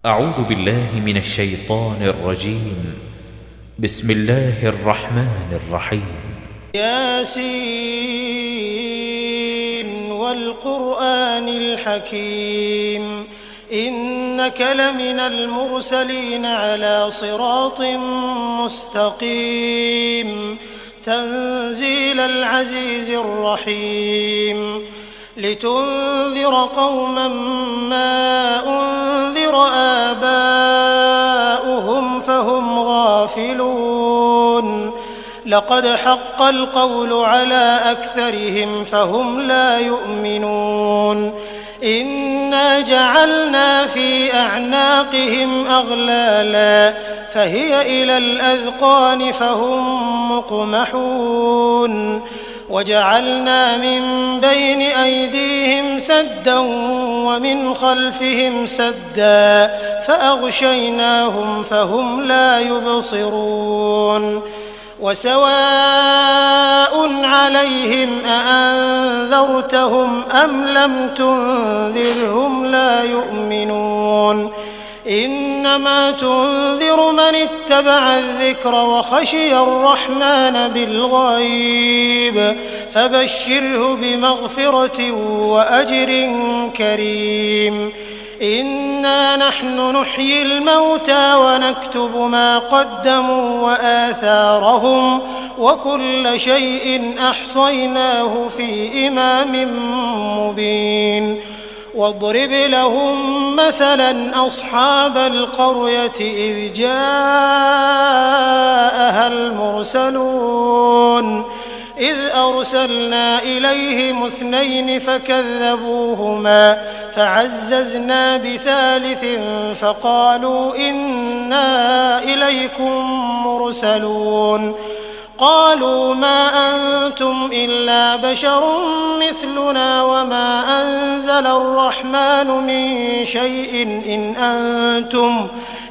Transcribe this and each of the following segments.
أعوذ بالله من الشيطان الرجيم. بسم الله الرحمن الرحيم. ياسين والقرآن الحكيم إنك لمن المرسلين على صراط مستقيم تنزيل العزيز الرحيم لتنذر قوما ما أنذر آباؤهم فهم غافلون لقد حق القول على أكثرهم فهم لا يؤمنون إنا جعلنا في أعناقهم أغلالا فهي إلى الأذقان فهم مقمحون وجعلنا من بين أيديهم سدا ومن خلفهم سدا فأغشيناهم فهم لا يبصرون وسواء عليهم أأنذرتهم أم لم تنذرهم لا يؤمنون إنما تنذر من اتبع الذكر وخشي الرحمن بالغيب فبشره بمغفرة وأجر كريم إنا نحن نحيي الموتى ونكتب ما قدموا وآثارهم وكل شيء أحصيناه في إمام مبين واضرب لهم مثلا أصحاب القرية إذ جاءها المرسلون إذ أرسلنا إليهم 2 فكذبوهما فعززنا بثالث فقالوا إنا إليكم مرسلون قالوا ما أنتم إلا بشر مثلنا وما أنزل الرحمن من شيء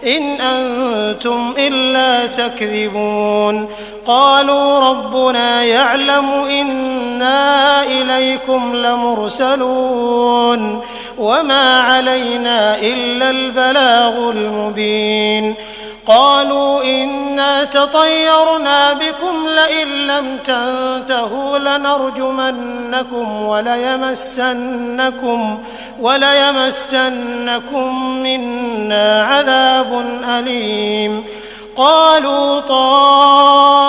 إن أنتم إلا تكذبون قالوا ربنا يعلم إنا إليكم لمرسلون وما علينا إلا البلاغ المبين قالوا إنا تطيرنا بكم لئن لم تنتهوا لنرجمنكم وليمسنكم منا عذاب أليم قالوا طائركم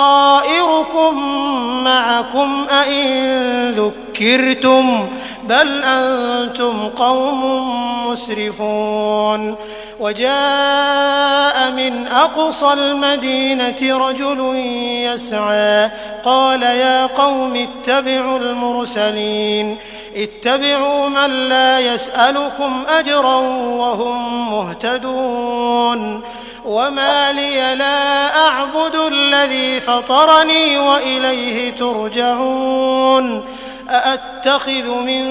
معكم أئن ذكرتم بل أنتم قوم مسرفون وجاء من أقصى المدينة رجل يسعى قال يا قوم اتبعوا المرسلين اتبعوا من لا يسألكم أجرا وهم مهتدون وما لي لا أعبد الذي فطرني وإليه ترجعون أأتخذ من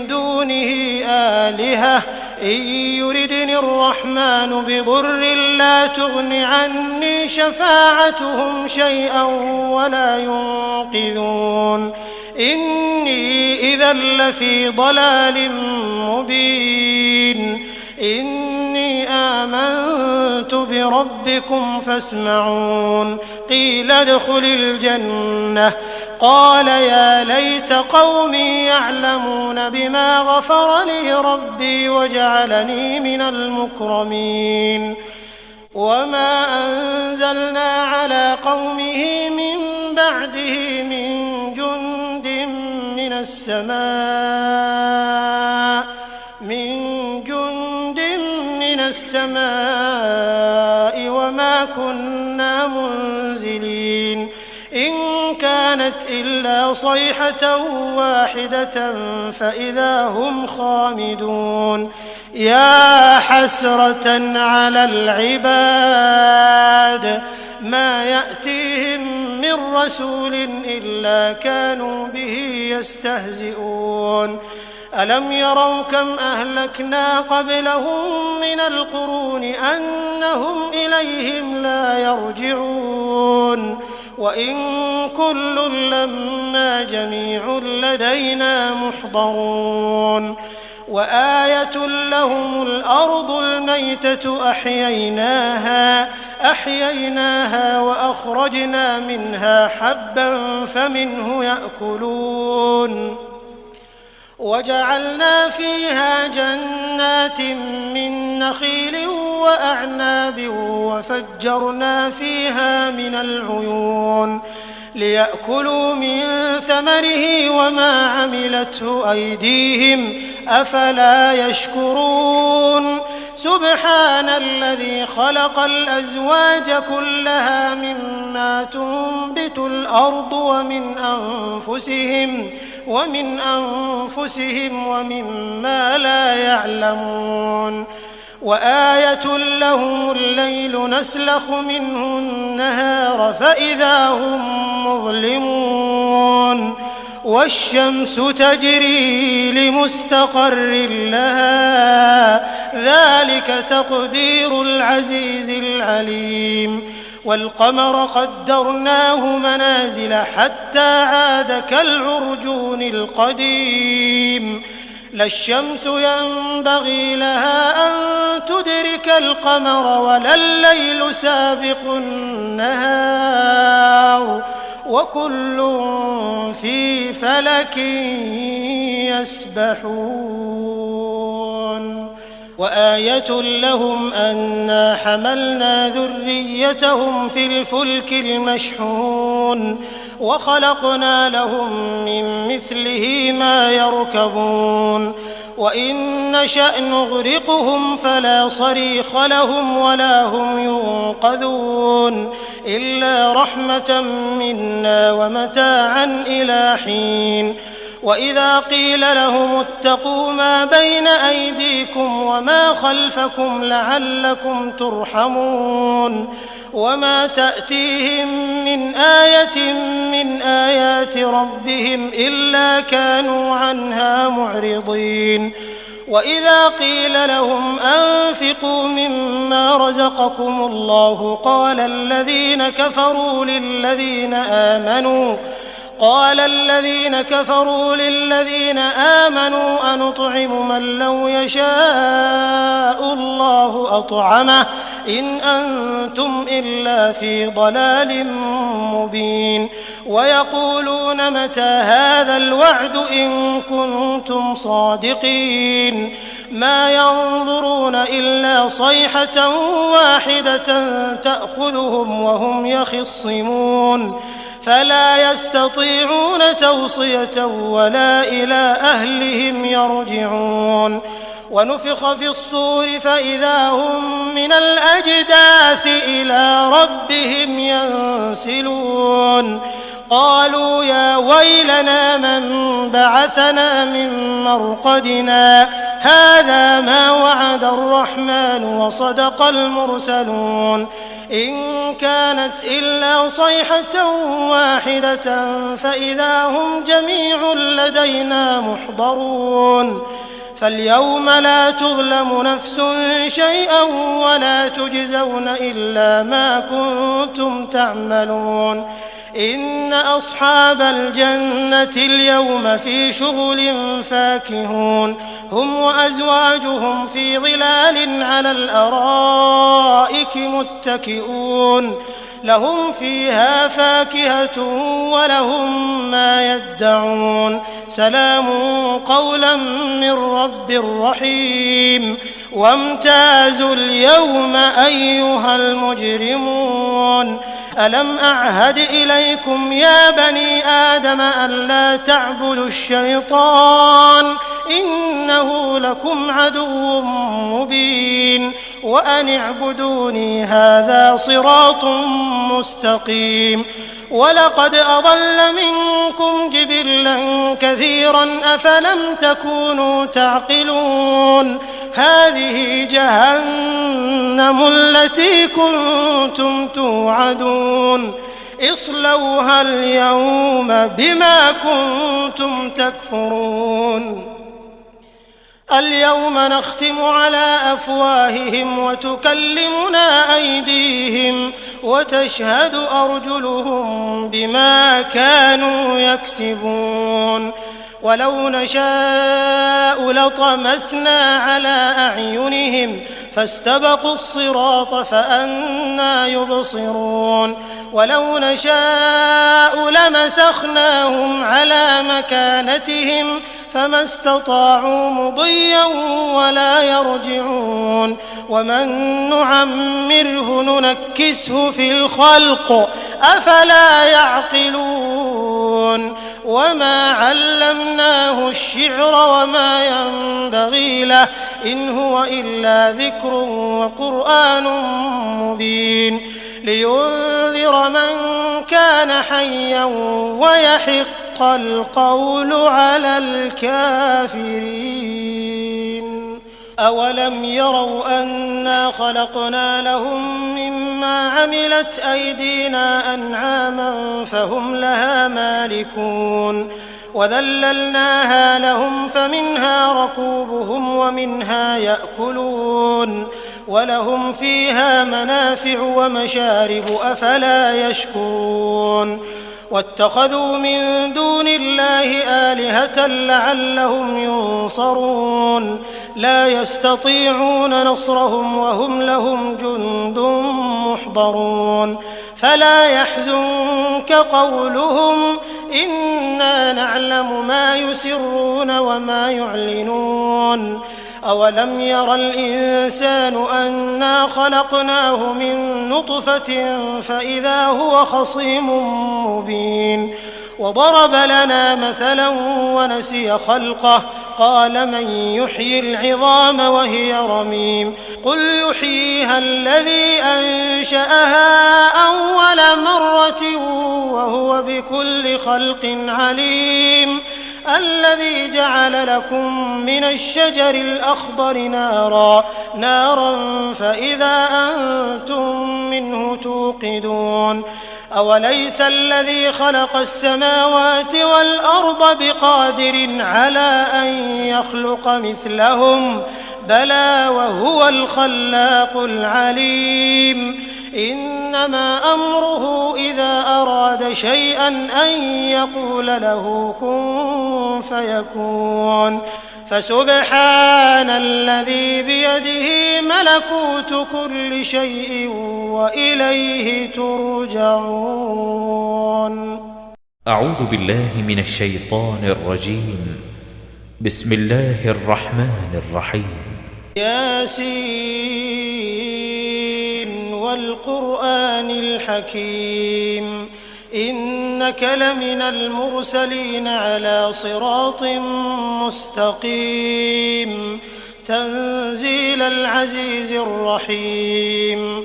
دونه آلهة إن يردني الرحمن بضر لا تغن عني شفاعتهم شيئا ولا ينقذون إني إذا لفي ضلال مبين إني آمنت بربكم فاسمعون قيل ادخل الجنة قال يا ليت قومي يعلمون بما غفر لي ربي وجعلني من المكرمين وما أنزلنا على قومه من بعده من جند من السماء وما كنا منزلين إن كانت إلا صيحة واحدة فإذا هم خامدون يا حسرة على العباد ما يأتيهم من رسول إلا كانوا به يستهزئون ألم يروا كم أهلكنا قبلهم من القرون أنهم إليهم لا يرجعون وإن كل لما جميع لدينا محضرون وآية لهم الأرض الميتة أحييناها وأخرجنا منها حبا فمنه يأكلون وجعلنا فيها جنات من نخيل وأعناب وفجرنا فيها من العيون ليأكلوا من ثمره وما عملته أيديهم أفلا يشكرون سبحان الذي خلق الأزواج كلها مما تنبت الأرض ومن أنفسهم ومما لا يعلمون وآية لهم الليل نسلخ منه النهار فإذا هم مظلمون والشمس تجري لمستقر لها ذلك تقدير العزيز العليم والقمر قدرناه منازل حتى عاد كالعرجون القديم لا الشمس ينبغي لها أن تدرك القمر ولا الليل سابق النهار وكل في فلك يسبحون وآية لهم أنا حملنا ذريتهم في الفلك المشحون وخلقنا لهم من مثله ما يركبون وإن نشأ نغرقهم فلا صريخ لهم ولا هم ينقذون إلا رحمة منا ومتاعا إلى حين وإذا قيل لهم اتقوا ما بين أيديكم وما خلفكم لعلكم ترحمون وما تأتيهم من آية من آيات ربهم إلا كانوا عنها معرضين وإذا قيل لهم أنفقوا مما رزقكم الله قال الذين كفروا للذين آمنوا أنطعم من لو يشاء الله أطعمه إن أنتم إلا في ضلال مبين ويقولون متى هذا الوعد إن كنتم صادقين ما ينظرون إلا صيحة واحدة تأخذهم وهم يخصمون فلا يستطيعون توصية ولا إلى أهلهم يرجعون ونفخ في الصور فإذا هم من الأجداث إلى ربهم ينسلون قالوا يا ويلنا من بعثنا من مرقدنا هذا ما وعد الرحمن وصدق المرسلون إن كانت إلا صيحة واحدة فإذا هم جميع لدينا محضرون فاليوم لا تظلم نفس شيئا ولا تجزون إلا ما كنتم تعملون إن أصحاب الجنة اليوم في شغل فاكهون هم وأزواجهم في ظلال على الأرائك متكئون لهم فيها فاكهة ولهم ما يدعون سلام قولا من رب رحيم وامتازوا اليوم أيها المجرمون ألم أعهد إليكم يا بني آدم ألا تعبدوا الشيطان إنه لكم عدو مبين وأن اعبدوني هذا صراط مستقيم ولقد أضل منكم جبلا كثيرا أفلم تكونوا تعقلون هذه جهنم التي كنتم توعدون اصلوها اليوم بما كنتم تكفرون اليوم نختم على أفواههم وتكلمنا أيديهم وتشهد أرجلهم بما كانوا يكسبون ولو نشاء لطمسنا على أعينهم فاستبقوا الصراط فأنى يبصرون ولو نشاء لمسخناهم على مكانتهم فما استطاعوا مضيا ولا يرجعون ومن نعمره ننكسه في الخلق أفلا يعقلون وما علمناه الشعر وما ينبغي له إن هو إلا ذكر وقرآن مبين لينذر من كان حيا ويحق القول على الكافرين أولم يروا أنا خلقنا لهم مما عملت أيدينا أنعاما فهم لها مالكون وذللناها لهم فمنها ركوبهم ومنها يأكلون ولهم فيها منافع ومشارب أفلا يشكرون واتخذوا من دون الله آلهة لعلهم ينصرون لا يستطيعون نصرهم وهم لهم جند محضرون فلا يحزنك قولهم إنا نعلم ما يسرون وما يعلنون أولم ير الإنسان أنا خلقناه من نطفة فإذا هو خصيم مبين وضرب لنا مثلا ونسي خلقه قال من يحيي العظام وهي رميم قل يحييها الذي أنشأها أول مرة وهو بكل خلق عليم الذي جعل لكم من الشجر الأخضر نارا فإذا أنتم منه توقدون أوليس الذي خلق السماوات والأرض بقادر على أن يخلق مثلهم بلى وهو الخلاق العليم إنما أمره إذا أراد شيئا أن يقول له كن فيكون فسبحان الذي بيده ملكوت كل شيء وإليه ترجعون. أعوذ بالله من الشيطان الرجيم. بسم الله الرحمن الرحيم. ياسين والقرآن الحكيم إنك لمن المرسلين على صراط مستقيم تنزيل العزيز الرحيم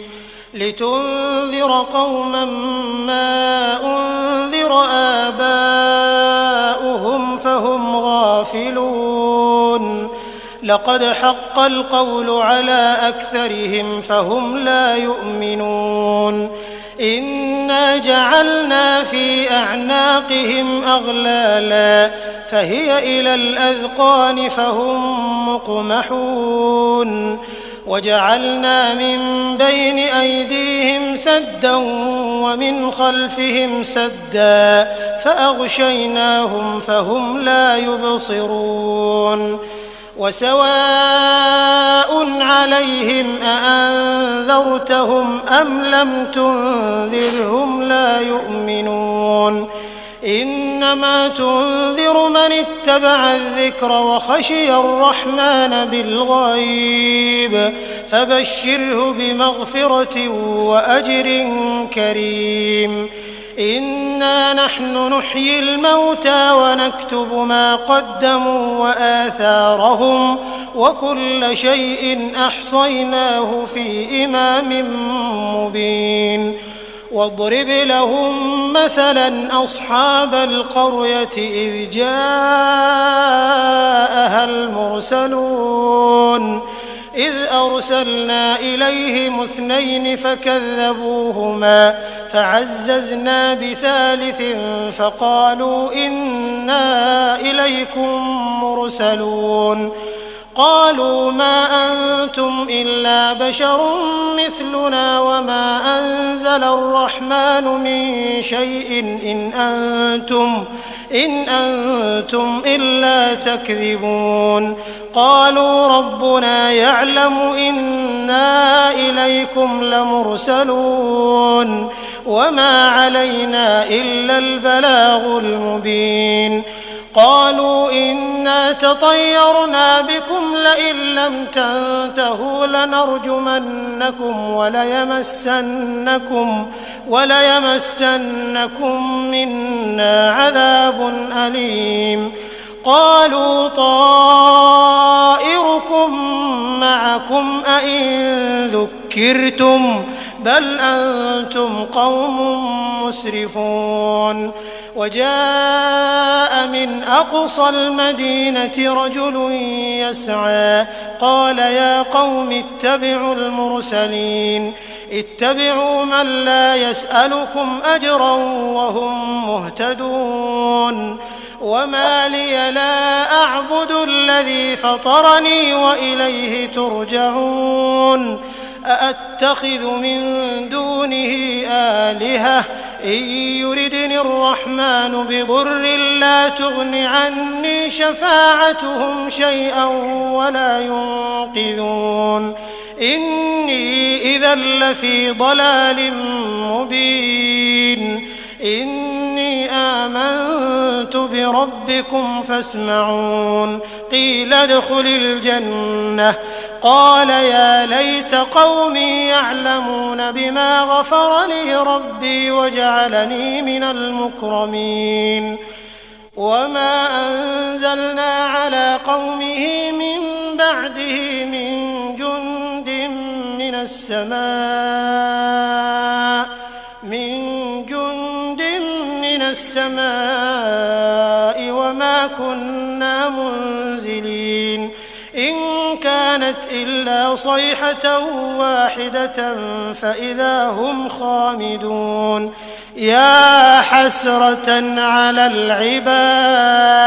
لتنذر قوما ما أنذر آباؤهم فهم غافلون لقد حق القول على أكثرهم فهم لا يؤمنون إنا جعلنا في أعناقهم أغلالا فهي إلى الأذقان فهم مقمحون وجعلنا من بين أيديهم سدا ومن خلفهم سدا فأغشيناهم فهم لا يبصرون وسواء عليهم أأنذرتهم أم لم تنذرهم لا يؤمنون إنما تنذر من اتبع الذكر وخشي الرحمن بالغيب فبشره بمغفرة وأجر كريم إنا نحن نحيي الموتى ونكتب ما قدموا وآثارهم وكل شيء أحصيناه في إمام مبين واضرب لهم مثلا أصحاب القرية إذ جاءها المرسلون إذ أرسلنا إليهم 2 فكذبوهما فعززنا بثالث فقالوا إنا إليكم مرسلون قالوا ما أنتم إلا بشر مثلنا وما أنزل الرحمن من شيء إن أنتم إلا تكذبون قالوا ربنا يعلم إنا إليكم لمرسلون وما علينا إلا البلاغ المبين قالوا إنا تطيرنا بكم لئن لم تنتهوا لنرجمنكم وليمسنكم منا عذاب أليم قالوا طائركم معكم أئن ذكرتم بل أنتم قوم مسرفون وجاء من أقصى المدينة رجل يسعى قال يا قوم اتبعوا المرسلين اتبعوا من لا يسألكم أجرا وهم مهتدون وما لي لا أعبد الذي فطرني وإليه ترجعون أأتخذ من دونه آلهة إن يردني الرحمن بضر لا تغن عني شفاعتهم شيئا ولا ينقذون إني إذا لفي ضلال مبين إني آمنت بربكم فاسمعون قيل ادخل الجنة قال يا ليت قومي يعلمون بما غفر لي ربي وجعلني من المكرمين وما أنزلنا على قومه من بعده من جند من السماء وما كنا منزلين إن كانت إلا صيحة واحدة فإذا هم خامدون يا حسرة على العباد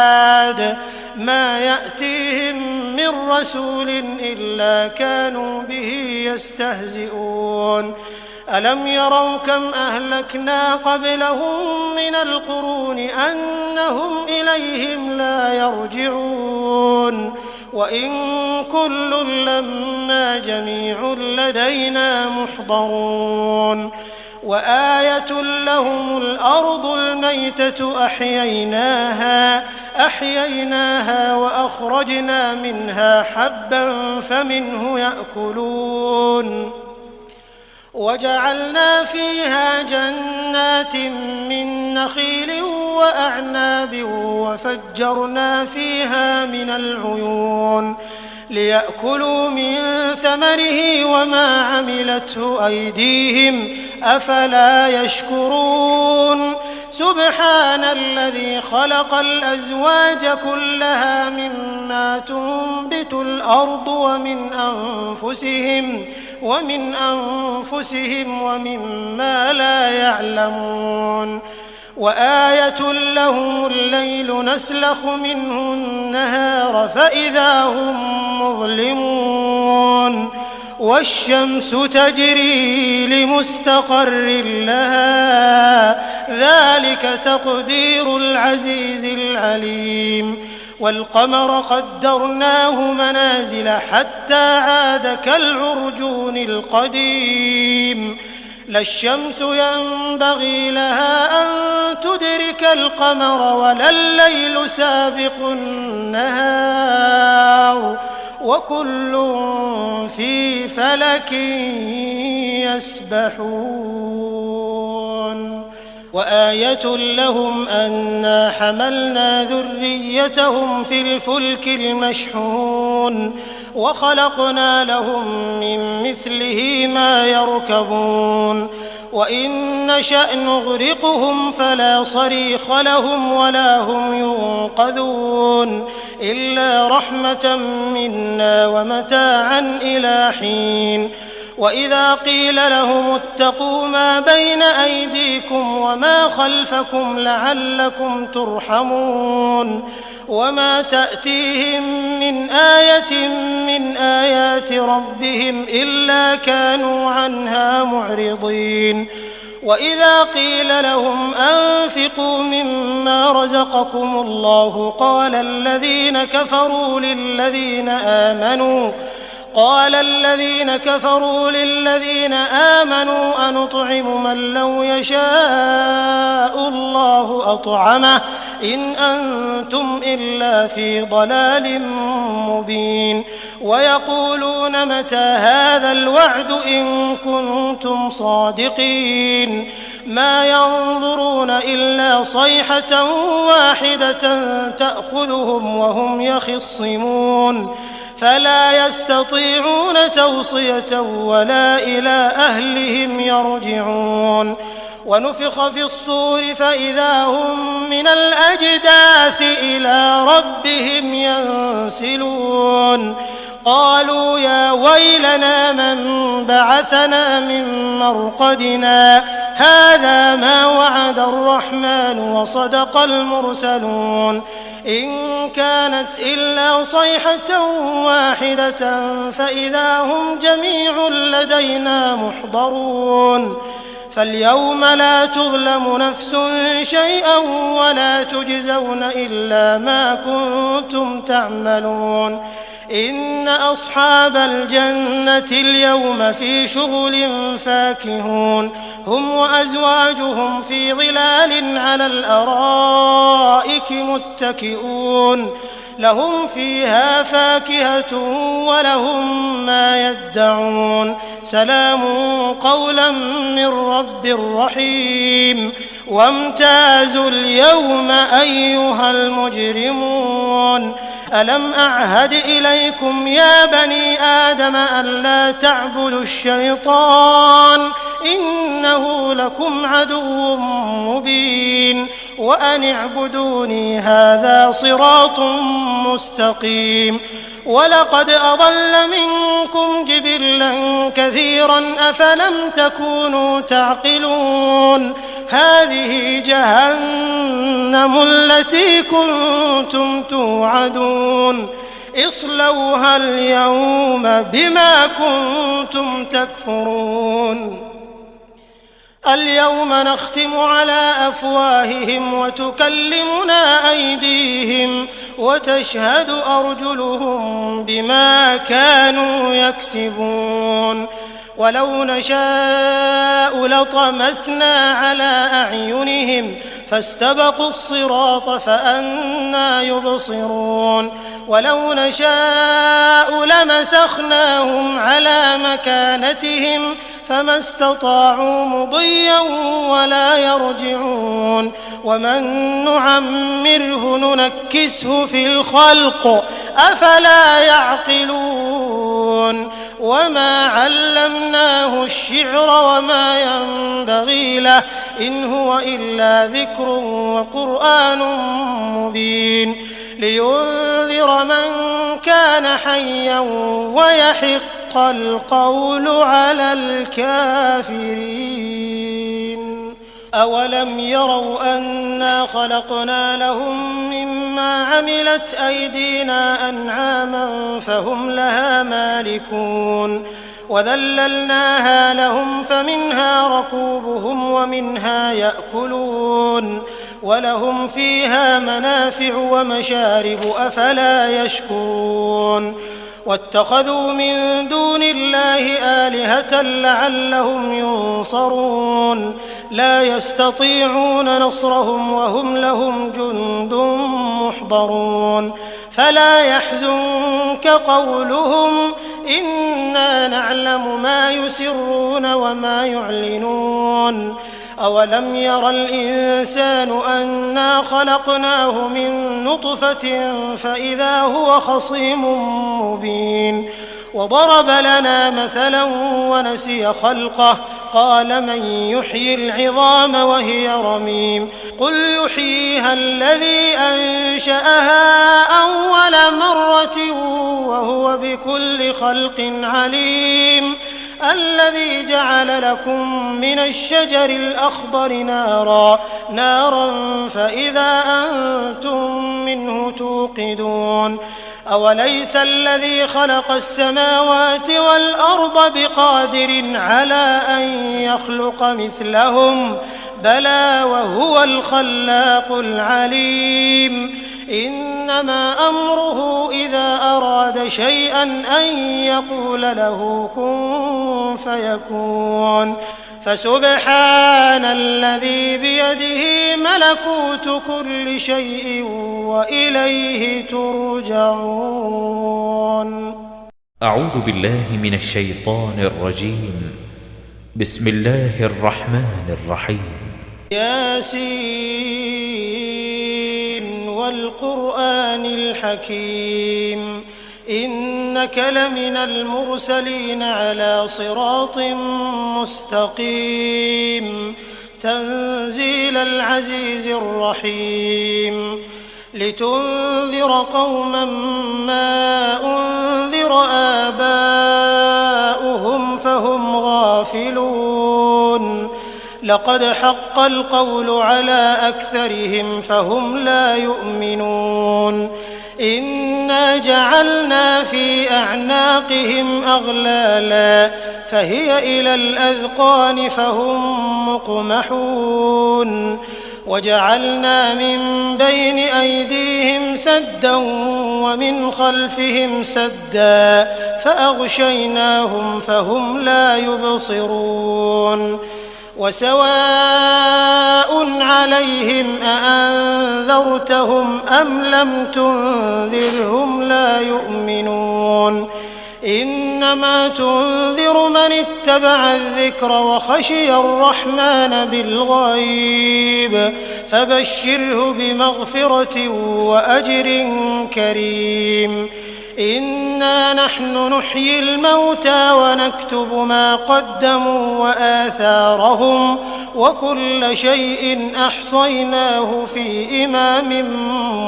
ما يأتيهم من رسول إلا كانوا به يستهزئون ألم يروا كم أهلكنا قبلهم من القرون أنهم إليهم لا يرجعون وإن كل لما جميع لدينا محضرون وآية لهم الأرض الميتة أحييناها وأخرجنا منها حبا فمنه يأكلون وجعلنا فيها جنات من نخيل وأعناب وفجرنا فيها من العيون ليأكلوا من ثمره وما عملته أيديهم أفلا يشكرون سبحان الذي خلق الأزواج كلها مما تنبت الأرض ومن أنفسهم ومما لا يعلمون وآية لهم الليل نسلخ منه النهار فإذا هم مظلمون والشمس تجري لمستقر لها ذلك تقدير العزيز العليم والقمر قدرناه منازل حتى عاد كالعرجون القديم لا الشمس ينبغي لها أن تدرك القمر ولا الليل سابق النهار وكل في فلك يسبحون وآية لهم أنا حملنا ذريتهم في الفلك المشحون وخلقنا لهم من مثله ما يركبون وإن نشأ نغرقهم فلا صريخ لهم ولا هم ينقذون إلا رحمة منا ومتاعا إلى حين وإذا قيل لهم اتقوا ما بين أيديكم وما خلفكم لعلكم ترحمون وما تأتيهم من آية من آيات ربهم إلا كانوا عنها معرضين. وإذا قيل لهم أنفقوا مما رزقكم الله قال الذين كفروا للذين آمنوا أنطعم من لو يشاء الله أطعمه إن أنتم إلا في ضلال مبين. ويقولون متى هذا الوعد إن كنتم صادقين ما ينظرون إلا صيحة واحدة تأخذهم وهم يخصمون فلا يستطيعون توصية ولا إلى أهلهم يرجعون. ونفخ في الصور فإذا هم من الأجداث إلى ربهم ينسلون. قالوا يا ويلنا من بعثنا من مرقدنا هذا ما وعد الرحمن وصدق المرسلون إن كانت إلا صيحة واحدة فإذا هم جميع لدينا محضرون. فاليوم لا تظلم نفس شيئا ولا تجزون إلا ما كنتم تعملون. إن أصحاب الجنة اليوم في شغل فاكهون هم وأزواجهم في ظلال على الأرائك متكئون لهم فيها فاكهة ولهم ما يدعون سلام قولا من رب رحيم. وامتازوا اليوم أيها المجرمون ألم أعهد إليكم يا بني آدم ألا تعبدوا الشيطان إنه لكم عدو مبين وأن اعبدوني هذا صراط مستقيم. ولقد أضل منكم جبلا كثيرا أفلم تكونوا تعقلون. هذه جهنم التي كنتم توعدون اصلوها اليوم بما كنتم تكفرون. اليوم نختم على أفواههم وتكلمنا أيديهم وتشهد أرجلهم بما كانوا يكسبون. ولو نشاء لطمسنا على أعينهم فاستبقوا الصراط فأنى يبصرون. ولو نشاء لمسخناهم على مكانتهم فما استطاعوا مضيا ولا يرجعون. ومن نعمره ننكسه في الخلق أفلا يعقلون. وما علمناه الشعر وما ينبغي له إن هو إلا ذكر وقرآن مبين لينذر من كان حيا ويحق القول على الكافرين. أولم يروا أنا خلقنا لهم مما عملت أيدينا أنعاما فهم لها مالكون وذللناها لهم فمنها ركوبهم ومنها يأكلون ولهم فيها منافع ومشارب أفلا يشكرون. واتخذوا من دون الله آلهة لعلهم ينصرون لا يستطيعون نصرهم وهم لهم جند محضرون. فلا يحزنك قولهم إنا نعلم ما يسرون وما يعلنون. أولم ير الإنسان أنا خلقناه من نطفة فإذا هو خصيم مبين. وضرب لنا مثلا ونسي خلقه قال من يحيي العظام وهي رميم قل يحييها الذي أنشأها أول مرة وهو بكل خلق عليم. الذي جعل لكم من الشجر الأخضر نارا فإذا أنتم منه توقدون أوليس الذي خلق السماوات والأرض بقادر على أن يخلق مثلهم بلى وهو الخلاق العليم إنما أمره إذا أراد شيئا أن يقول له كن فيكون فسبحان الذي بيده ملكوت كل شيء وإليه ترجعون. أعوذ بالله من الشيطان الرجيم. بسم الله الرحمن الرحيم. ياسين والقرآن الحكيم إنك لمن المرسلين على صراط مستقيم تنزيل العزيز الرحيم لتنذر قوما ما أنذر آباؤهم فهم غافلون لقد حق القول على أكثرهم فهم لا يؤمنون إنا جعلنا في أعناقهم أغلالا فهي إلى الأذقان فهم مقمحون وجعلنا من بين أيديهم سدا ومن خلفهم سدا فأغشيناهم فهم لا يبصرون وسواء عليهم أأنذرتهم أم لم تنذرهم لا يؤمنون إنما تنذر من اتبع الذكر وخشي الرحمن بالغيب فبشره بمغفرة وأجر كريم إنا نحن نحيي الموتى ونكتب ما قدموا وآثارهم وكل شيء أحصيناه في إمام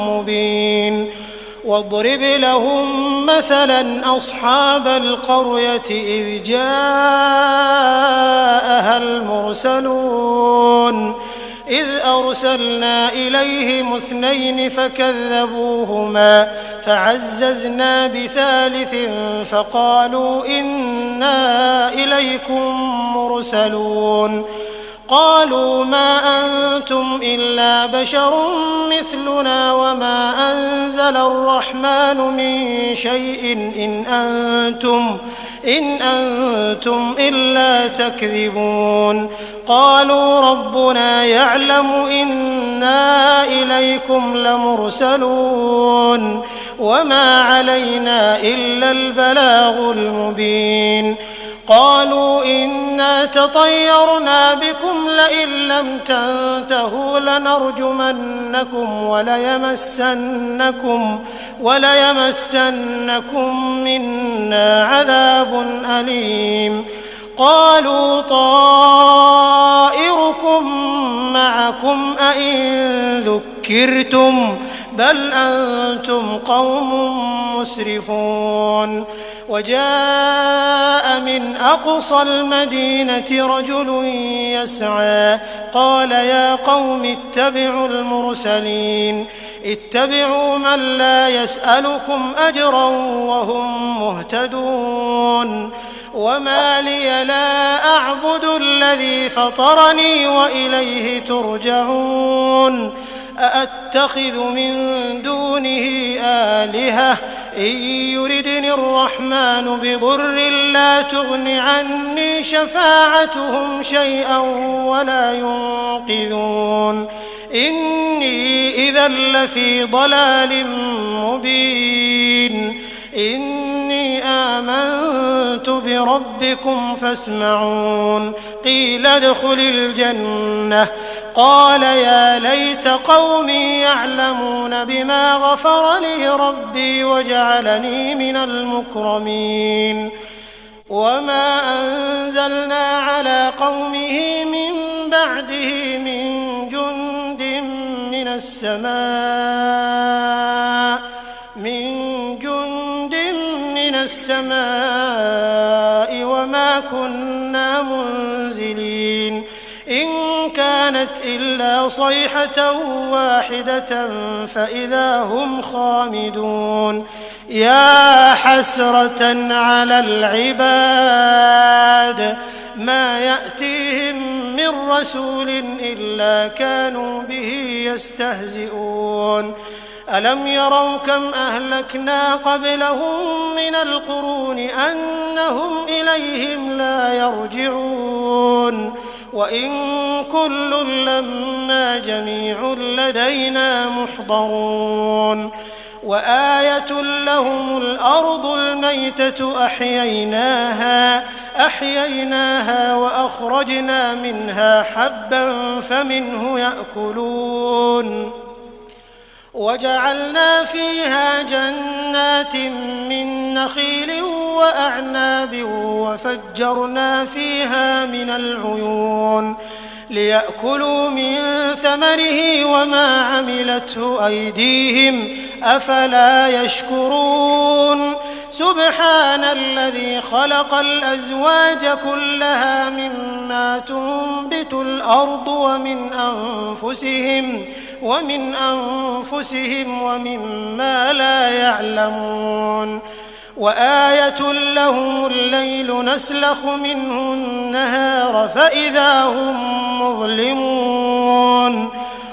مبين واضرب لهم مثلا أصحاب القرية إذ جاءها المرسلون إذ أرسلنا إليهم 2 فكذبوهما فعززنا بثالث فقالوا إنا إليكم مرسلون قالوا ما أنتم إلا بشر مثلنا وما أنزل الرحمن من شيء إن أنتم إلا تكذبون قالوا ربنا يعلم إنا إليكم لمرسلون وما علينا إلا البلاغ المبين قالوا إنا تطيرنا بكم لئن لم تنتهوا لنرجمنكم وليمسنكم منا عذاب أليم قالوا طائركم معكم أئن ذكرتم بل أنتم قوم مسرفون وجاء من أقصى المدينة رجل يسعى قال يا قوم اتبعوا المرسلين اتبعوا من لا يسألكم أجرا وهم مهتدون وما لي لا أعبد الذي فطرني وإليه ترجعون أأتخذ من دونه آلهة إن يردني الرحمن بضر لا تغن عني شفاعتهم شيئا ولا ينقذون إني إذا لفي ضلال مبين إني آمنت بربكم فاسمعون قيل ادخل الجنة قال يا ليت قومي يعلمون بما غفر لي ربي وجعلني من المكرمين وما أنزلنا على قومه من بعده من جند من السماء وما كنا منزلين إن كانت إلا صيحة واحدة فإذا هم خامدون يا حسرة على العباد ما يأتيهم من رسول إلا كانوا به يستهزئون ألم يروا كم أهلكنا قبلهم من القرون أنهم إليهم لا يرجعون وإن كل لما جميع لدينا محضرون وآية لهم الأرض الميتة أحييناها وأخرجنا منها حبا فمنه يأكلون وجعلنا فيها جنات من نخيل وأعناب وفجرنا فيها من العيون ليأكلوا من ثمره وما عملته أيديهم أفلا يشكرون سبحان الذي خلق الأزواج كلها مما تنبت الأرض ومن أنفسهم ومما لا يعلمون وآية لهم الليل نسلخ منه النهار فإذا هم مظلمون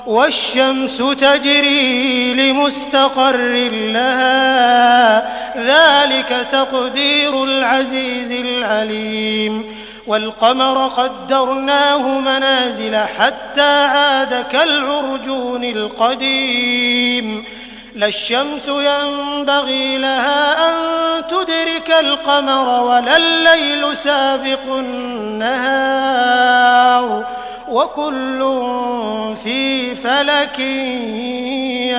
والشمس تجري لمستقر لها ذلك تقدير العزيز العليم والقمر قدرناه منازل حتى عاد كالعرجون القديم لا الشمس ينبغي لها أن تدرك القمر ولا الليل سابق النهار وكل في فلك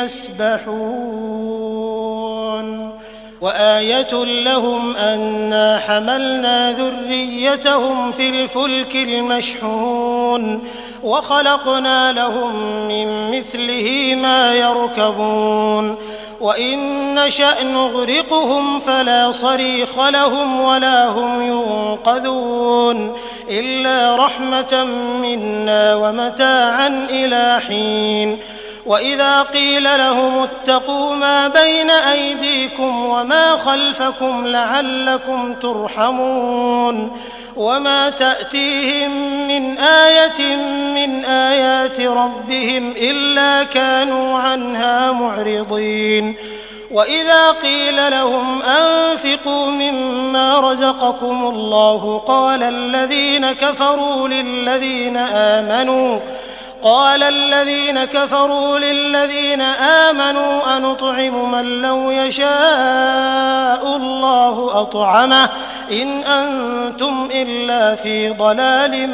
يسبحون وآية لهم أنا حملنا ذريتهم في الفلك المشحون وخلقنا لهم من مثله ما يركبون وإن نشأ نغرقهم فلا صريخ لهم ولا هم ينقذون إلا رحمة منا ومتاعا إلى حين وإذا قيل لهم اتقوا ما بين أيديكم وما خلفكم لعلكم ترحمون وما تأتيهم من آية من آيات ربهم إلا كانوا عنها معرضين وإذا قيل لهم أنفقوا مما رزقكم الله قال الذين كفروا للذين آمنوا أنطعم من لو يشاء الله أطعمه إن أنتم إلا في ضلال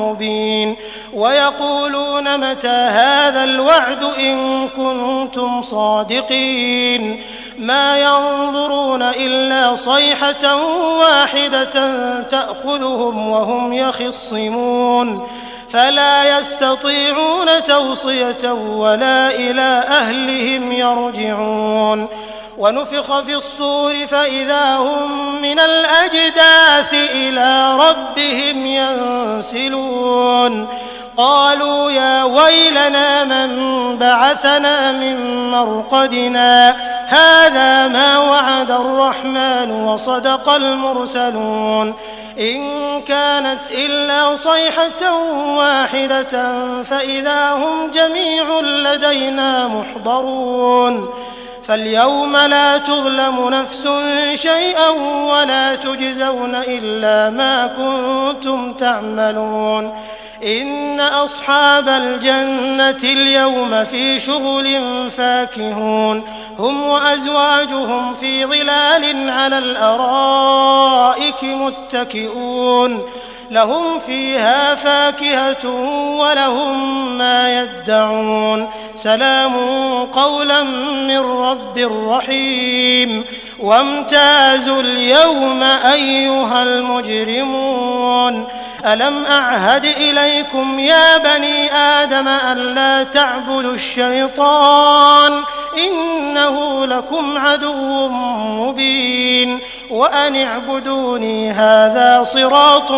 مبين ويقولون متى هذا الوعد إن كنتم صادقين ما ينظرون إلا صيحة واحدة تأخذهم وهم يخصمون فلا يستطيعون توصية ولا إلى أهلهم يرجعون ونفخ في الصور فإذا هم من الأجداث إلى ربهم ينسلون قالوا يا ويلنا من بعثنا من مرقدنا هذا ما وعد الرحمن وصدق المرسلون إن كانت إلا صيحة واحدة فإذا هم جميع لدينا محضرون فاليوم لا تظلم نفس شيئا ولا تجزون إلا ما كنتم تعملون إن أصحاب الجنة اليوم في شغل فاكهون هم وأزواجهم في ظلال على الأرائك متكئون لهم فيها فاكهة ولهم ما يدعون سلام قولا من رب رحيم وامتازوا اليوم أيها المجرمون ألم أعهد إليكم يا بني آدم أن لا تعبدوا الشيطان إنه لكم عدو مبين وأن اعبدوني هذا صراط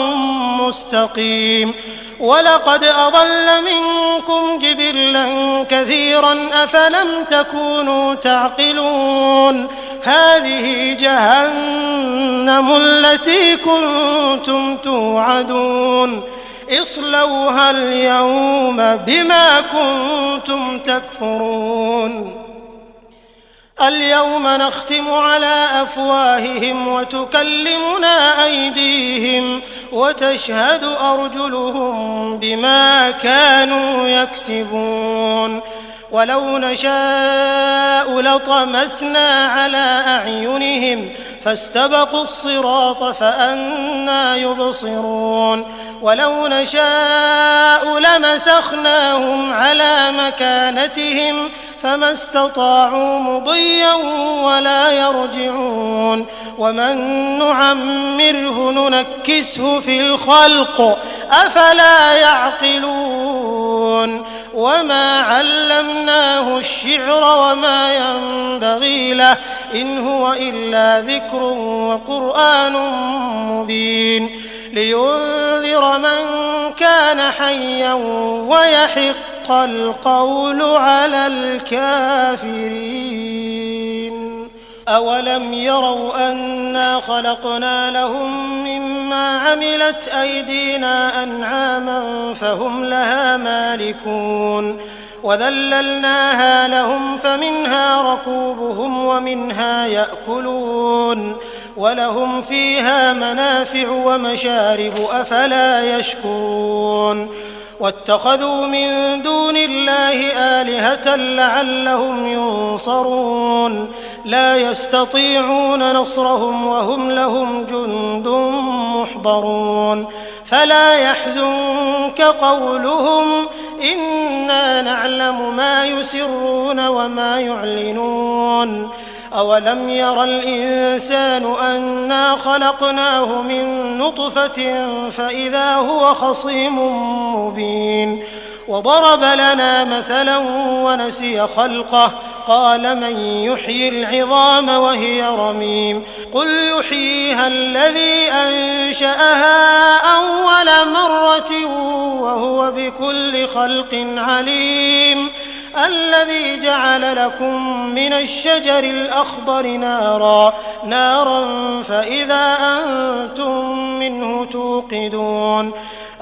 مستقيم ولقد أضل منكم جبلا كثيرا أفلم تكونوا تعقلون هذه جهنم التي كنتم توعدون اصلوها اليوم بما كنتم تكفرون اليوم نختم على أفواههم وتكلمنا أيديهم وتشهد أرجلهم بما كانوا يكسبون ولو نشاء لطمسنا على أعينهم فاستبقوا الصراط فأنى يبصرون ولو نشاء لمسخناهم على مكانتهم فما استطاعوا مضيا ولا يرجعون ومن نعمره ننكسه في الخلق أفلا يعقلون وما علمناه الشعر وما ينبغي له إن هو إلا ذكر وقرآن مبين لينذر من كان حيا ويحق القول على الكافرين أولم يروا أنا خلقنا لهم مما عملت أيدينا أنعاما فهم لها مالكون وذللناها لهم فمنها ركوبهم ومنها يأكلون ولهم فيها منافع ومشارب أفلا يشكرون واتخذوا من دون الله آلهة لعلهم ينصرون لا يستطيعون نصرهم وهم لهم جند محضرون فلا يحزنك قولهم إنا نعلم ما يسرون وما يعلنون أولم ير الإنسان أنا خلقناه من نطفة فإذا هو خصيم مبين وضرب لنا مثلا ونسي خلقه قال من يحيي العظام وهي رميم قل يحييها الذي أنشأها أول مرة وهو بكل خلق عليم الذي جعل لكم من الشجر الأخضر نارا فإذا أنتم منه توقدون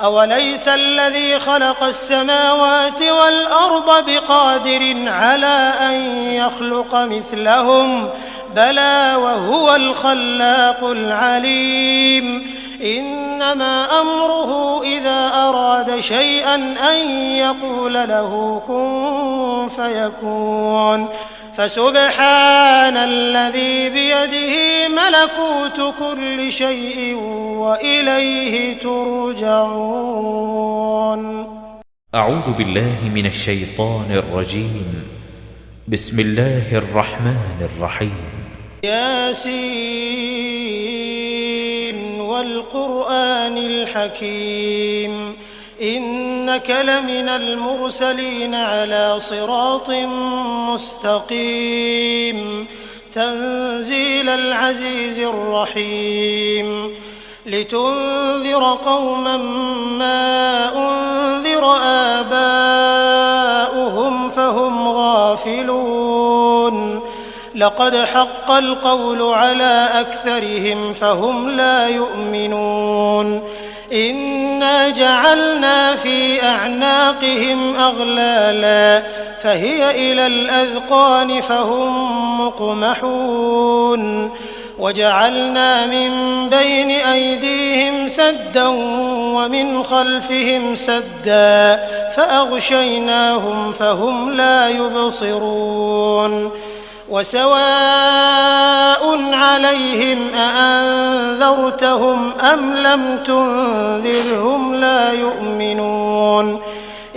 أوليس الذي خلق السماوات والأرض بقادر على أن يخلق مثلهم بلى وهو الخلاق العليم إنما أمره إذا أراد شيئا أن يقول له كن فيكون فسبحان الذي بيده ملكوت كل شيء وإليه ترجعون أعوذ بالله من الشيطان الرجيم بسم الله الرحمن الرحيم ياسين والقرآن الحكيم إنك لمن المرسلين على صراط مستقيم تنزيل العزيز الرحيم لتنذر قوما ما أنذر آباؤهم فهم غافلون لقد حق القول على أكثرهم فهم لا يؤمنون إنا جعلنا في أعناقهم أغلالا فهي إلى الأذقان فهم مقمحون وجعلنا من بين أيديهم سدا ومن خلفهم سدا فأغشيناهم فهم لا يبصرون وسواء عليهم أأنذرتهم أم لم تنذرهم لا يؤمنون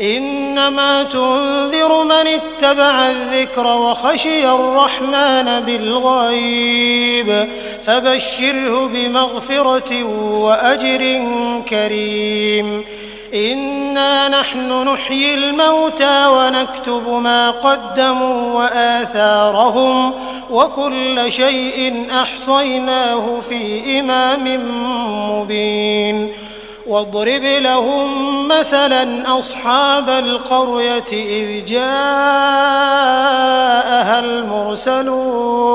إنما تنذر من اتبع الذكر وخشي الرحمن بالغيب فبشره بمغفرة وأجر كريم إنا نحن نحيي الموتى ونكتب ما قدموا وآثارهم وكل شيء أحصيناه في إمام مبين واضرب لهم مثلا أصحاب القرية إذ جاءها المرسلون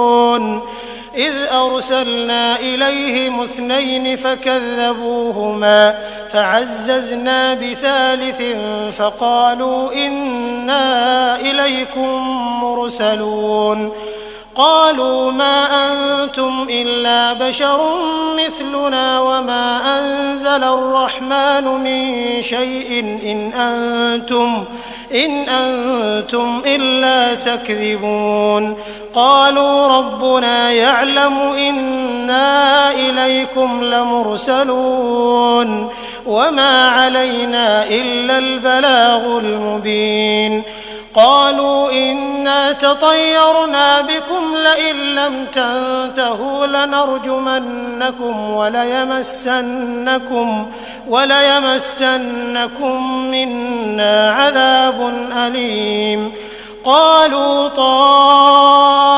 إذ أرسلنا إليهم 2 فكذبوهما فعززنا بثالث فقالوا إنا إليكم مرسلون قالوا ما أنتم إلا بشر مثلنا وما أنزل الرحمن من شيء إن أنتم إلا تكذبون قالوا ربنا يعلم إنا إليكم لمرسلون وما علينا إلا البلاغ المبين قالوا إنا تطيرنا بكم لئن لم تنتهوا لنرجمنكم وليمسنكم منا عذاب أليم قالوا طائركم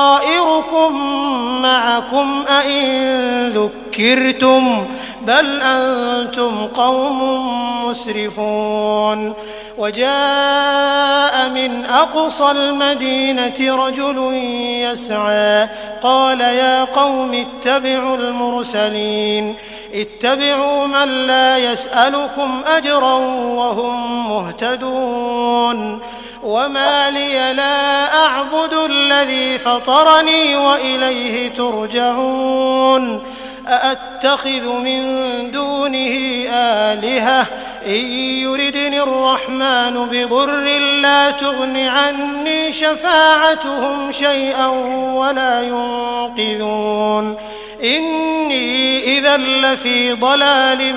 معكم أئن ذكرتم بل أنتم قوم مسرفون وجاء من أقصى المدينة رجل يسعى قال يا قوم اتبعوا المرسلين اتبعوا من لا يسألكم أجرا وهم مهتدون وما لي لا أعبد الذي فطرني وإليه ترجعون أأتخذ من دونه آلهة إن يردني الرحمن بضر لا تغن عني شفاعتهم شيئا ولا ينقذون إني إذا لفي ضلال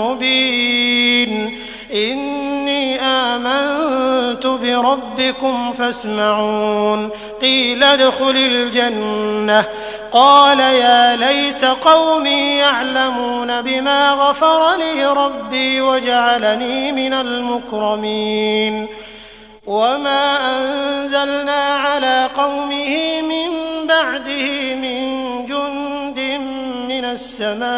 مبين إني آمنت بربكم فاسمعون قيل ادخل الجنة قال يا ليت قومي يعلمون بما غفر لي ربي وجعلني من المكرمين وما أنزلنا على قومه من بعده من جند من السماء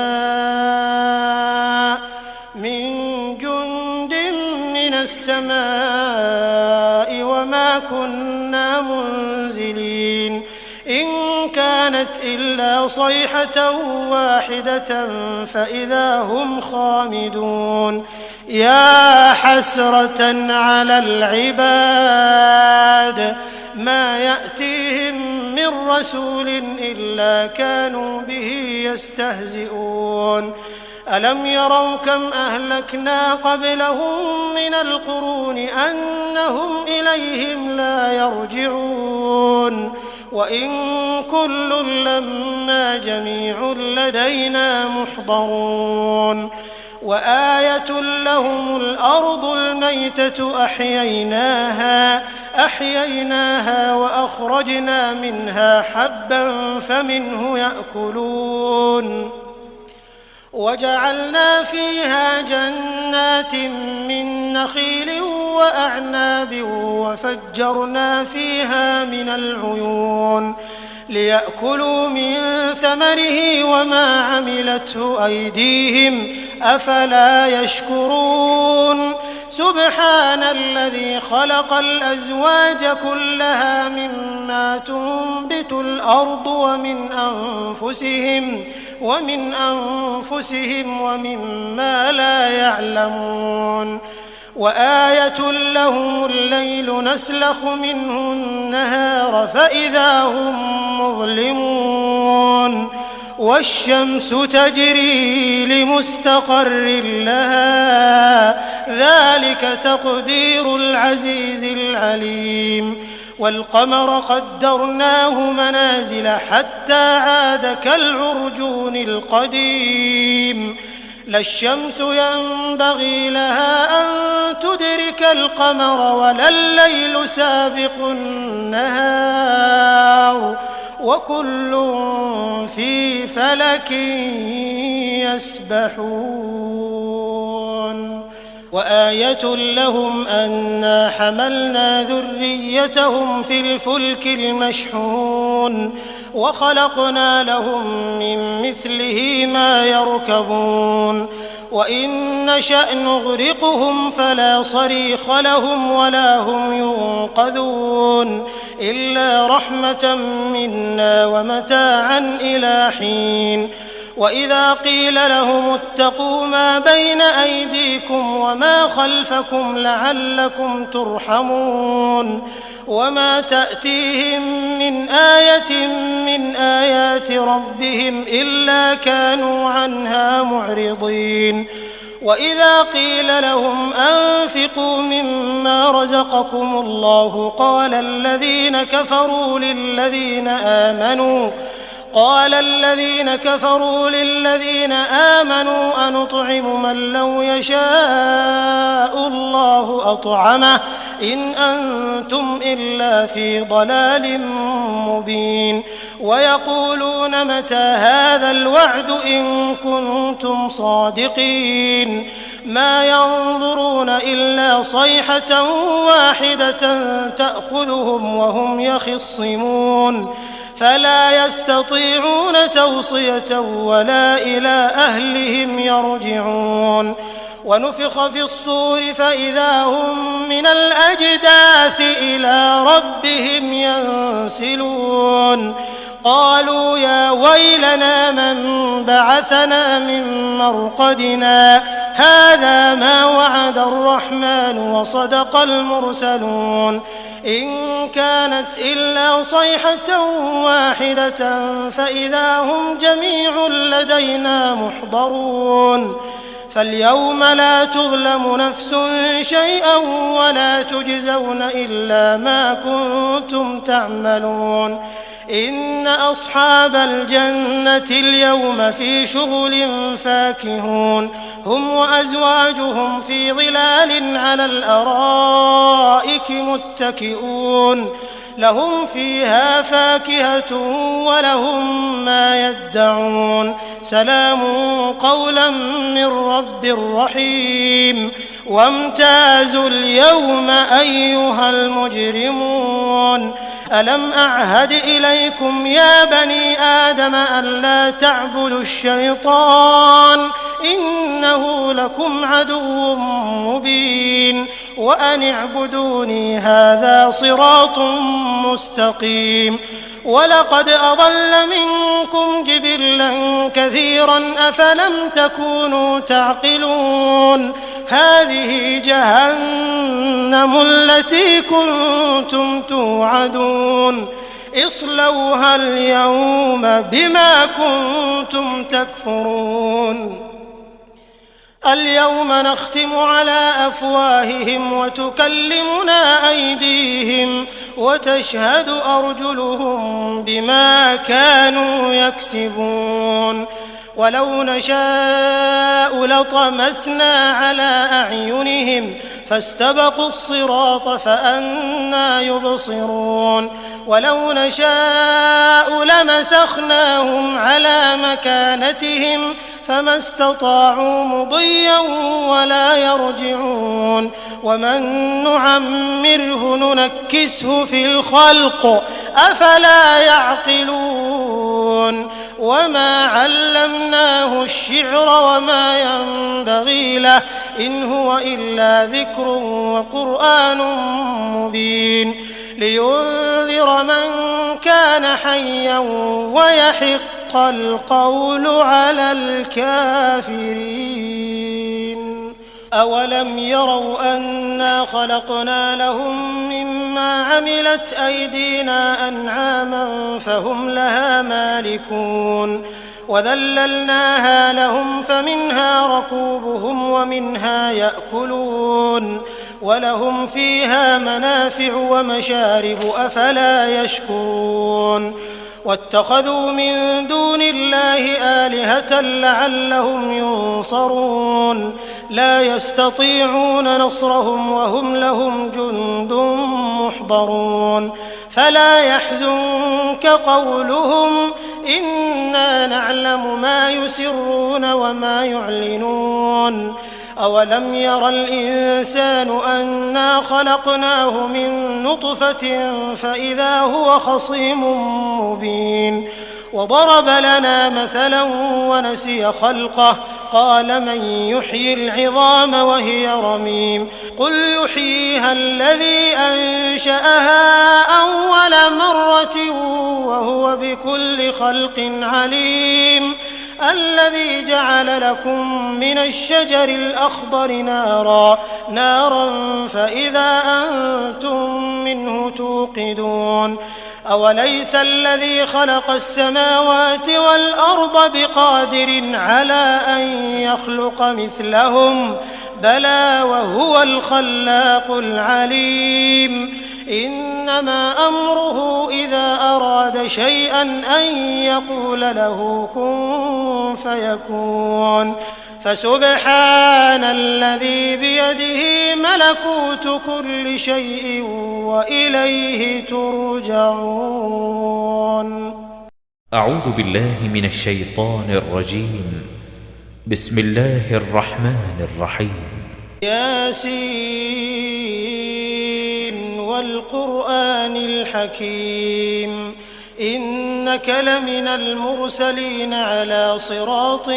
وما كنا منزلين إن كانت إلا صيحة واحدة فإذا هم خامدون يا حسرة على العباد ما يأتيهم من رسول إلا كانوا به يستهزئون ألم يروا كم أهلكنا قبلهم من القرون أنهم إليهم لا يرجعون وإن كل لما جميع لدينا محضرون وآية لهم الأرض الميتة أحييناها وأخرجنا منها حبا فمنه يأكلون وجعلنا فيها جنات من نخيل وأعناب وفجرنا فيها من العيون ليأكلوا من ثمره وما عملته أيديهم أفلا يشكرون سبحان الذي خلق الأزواج كلها مما تنبت الأرض ومن أنفسهم ومما لا يعلمون وآية لهم الليل نسلخ منه النهار فإذا هم مظلمون والشمس تجري لمستقر لها ذلك تقدير العزيز العليم والقمر قدرناه منازل حتى عاد كالعرجون القديم لا الشمس ينبغي لها أن تدرك القمر ولا الليل سابق النهار وكل في فلك يسبحون وآية لهم أنا حملنا ذريتهم في الفلك المشحون وخلقنا لهم من مثله ما يركبون وإن نشأ نغرقهم فلا صريخ لهم ولا هم ينقذون إلا رحمة منا ومتاعا إلى حين وإذا قيل لهم اتقوا ما بين أيديكم وما خلفكم لعلكم ترحمون وما تأتيهم من آية من آيات ربهم إلا كانوا عنها معرضين وإذا قيل لهم أنفقوا مما رزقكم الله قال الذين كفروا للذين آمنوا أنطعم من لو يشاء الله أطعمه إن أنتم إلا في ضلال مبين ويقولون متى هذا الوعد إن كنتم صادقين ما ينظرون إلا صيحة واحدة تأخذهم وهم يخصمون فلا يستطيعون توصية ولا إلى أهلهم يرجعون ونفخ في الصور فإذا هم من الأجداث إلى ربهم ينسلون قالوا يا ويلنا من بعثنا من مرقدنا هذا ما وعد الرحمن وصدق المرسلون إن كانت إلا صيحة واحدة فإذا هم جميع لدينا محضرون فاليوم لا تظلم نفس شيئا ولا تجزون إلا ما كنتم تعملون إن أصحاب الجنة اليوم في شغل فاكهون هم وأزواجهم في ظلال على الأرائك متكئون لهم فيها فاكهة ولهم ما يدعون سلام قولا من رب رحيم وامتازوا اليوم أيها المجرمون ألم أعهد إليكم يا بني آدم ألا تعبدوا الشيطان إنه لكم عدو مبين وأن اعبدوني هذا صراط مستقيم ولقد أضل منكم جبلا كثيرا أفلم تكونوا تعقلون هذه جهنم التي كنتم توعدون اصلوها اليوم بما كنتم تكفرون اليوم نختم على أفواههم وتكلمنا أيديهم وتشهد أرجلهم بما كانوا يكسبون ولو نشاء لطمسنا على أعينهم فاستبقوا الصراط فأنى يبصرون ولو نشاء لمسخناهم على مكانتهم فما استطاعوا مضيا ولا يرجعون ومن نعمره ننكسه في الخلق أفلا يعقلون وما علمناه الشعر وما ينبغي له إن هو إلا ذكر وقرآن مبين لينذر من كان حيا ويحق القول على الكافرين أولم يروا أنا خلقنا لهم مما عملت أيدينا أنعاما فهم لها مالكون وذللناها لهم فمنها ركوبهم ومنها يأكلون ولهم فيها منافع ومشارب أفلا يشكرون واتخذوا من دون الله آلهة لعلهم ينصرون لا يستطيعون نصرهم وهم لهم جند محضرون فلا يحزنك قولهم إنا نعلم ما يسرون وما يعلنون أولم ير الإنسان أنا خلقناه من نطفة فإذا هو خصيم مبين وضرب لنا مثلا ونسي خلقه قال من يحيي العظام وهي رميم قل يحييها الذي أنشأها أول مرة وهو بكل خلق عليم الذي جعل لكم من الشجر الأخضر نارا فإذا أنتم منه توقدون أوليس الذي خلق السماوات والأرض بقادر على أن يخلق مثلهم بلى وهو الخلاق العليم إنما أمره إذا أراد شيئا أن يقول له كن فيكون فسبحان الذي بيده ملكوت كل شيء وإليه ترجعون. أعوذ بالله من الشيطان الرجيم. بسم الله الرحمن الرحيم. ياسين والقرآن الحكيم إنك لمن المرسلين على صراط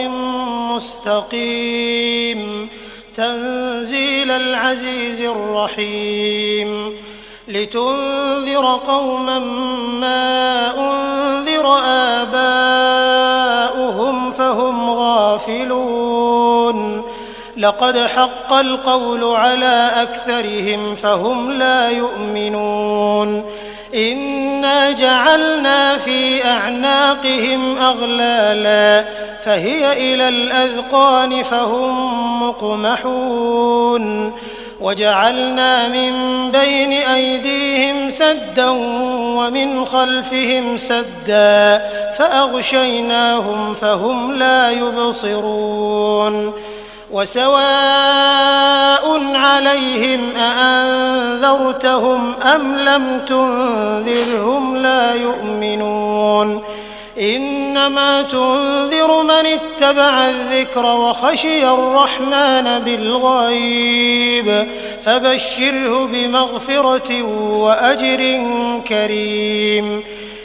مستقيم تنزيل العزيز الرحيم لتنذر قوما ما أنذر آباؤهم فهم غافلون لقد حق القول على أكثرهم فهم لا يؤمنون إنا جعلنا في أعناقهم أغلالا فهي إلى الأذقان فهم مقمحون وجعلنا من بين أيديهم سدا ومن خلفهم سدا فأغشيناهم فهم لا يبصرون وسواء عليهم أأنذرتهم أم لم تنذرهم لا يؤمنون إنما تنذر من اتبع الذكر وخشي الرحمن بالغيب فبشره بمغفرة وأجر كريم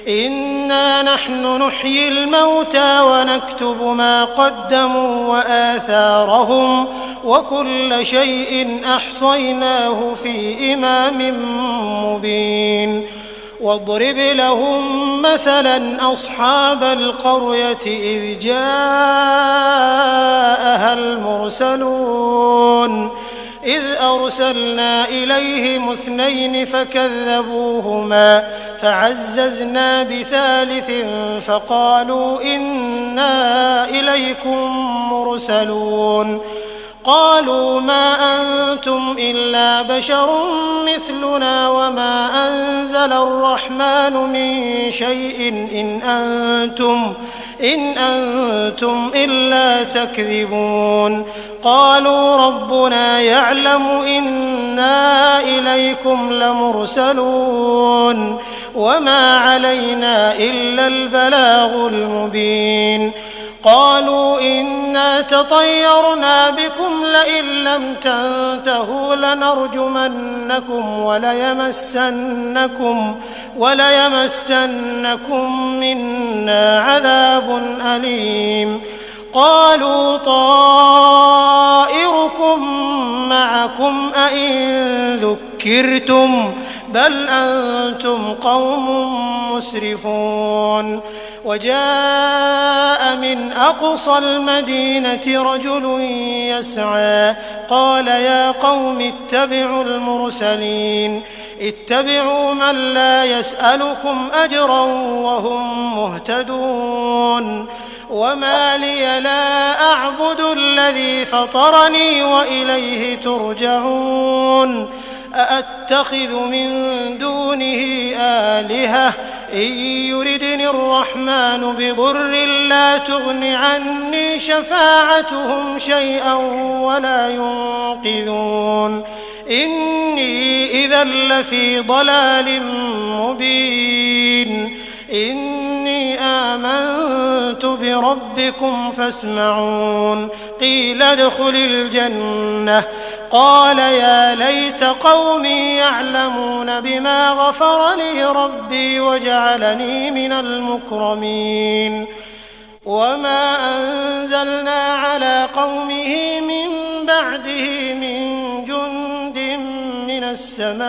إنا نحن نحيي الموتى ونكتب ما قدموا وآثارهم وكل شيء أحصيناه في إمام مبين واضرب لهم مثلا أصحاب القرية إذ جاءها المرسلون إذ أرسلنا إليهم 2 فكذبوهما فعززنا بثالث فقالوا إنا إليكم مرسلون قالوا ما أنتم إلا بشر مثلنا وما أنزل الرحمن من شيء إن أنتم إلا تكذبون قالوا ربنا يعلم إنا إليكم لمرسلون وما علينا إلا البلاغ المبين قالوا إنا تطيرنا بكم لئن لم تنتهوا لنرجمنكم وليمسنكم منا عذاب أليم قالوا طائركم معكم أئن ذكرتم بل أنتم قوم مسرفون وجاء من أقصى المدينة رجل يسعى قال يا قوم اتبعوا المرسلين اتبعوا من لا يسألكم أجرا وهم مهتدون وما لي لا أعبد الذي فطرني وإليه ترجعون أأتخذ من دونه آلهة إن يردني الرحمن بضر لا تغن عني شفاعتهم شيئا ولا ينقذون إني إذا لفي ضلال مبين إني آمنت ربكم فاسمعون قيل ادخل الجنة قال يا ليت قومي يعلمون بما غفر لي ربي وجعلني من المكرمين وما أنزلنا على قومه من بعده من جند من السماء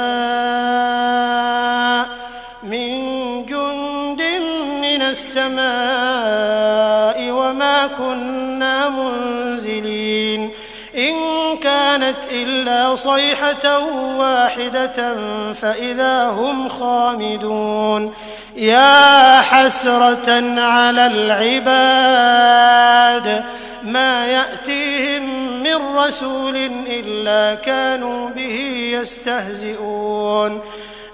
وما كنا منزلين إن كانت إلا صيحة واحدة فإذا هم خامدون يا حسرة على العباد ما يأتيهم من رسول إلا كانوا به يستهزئون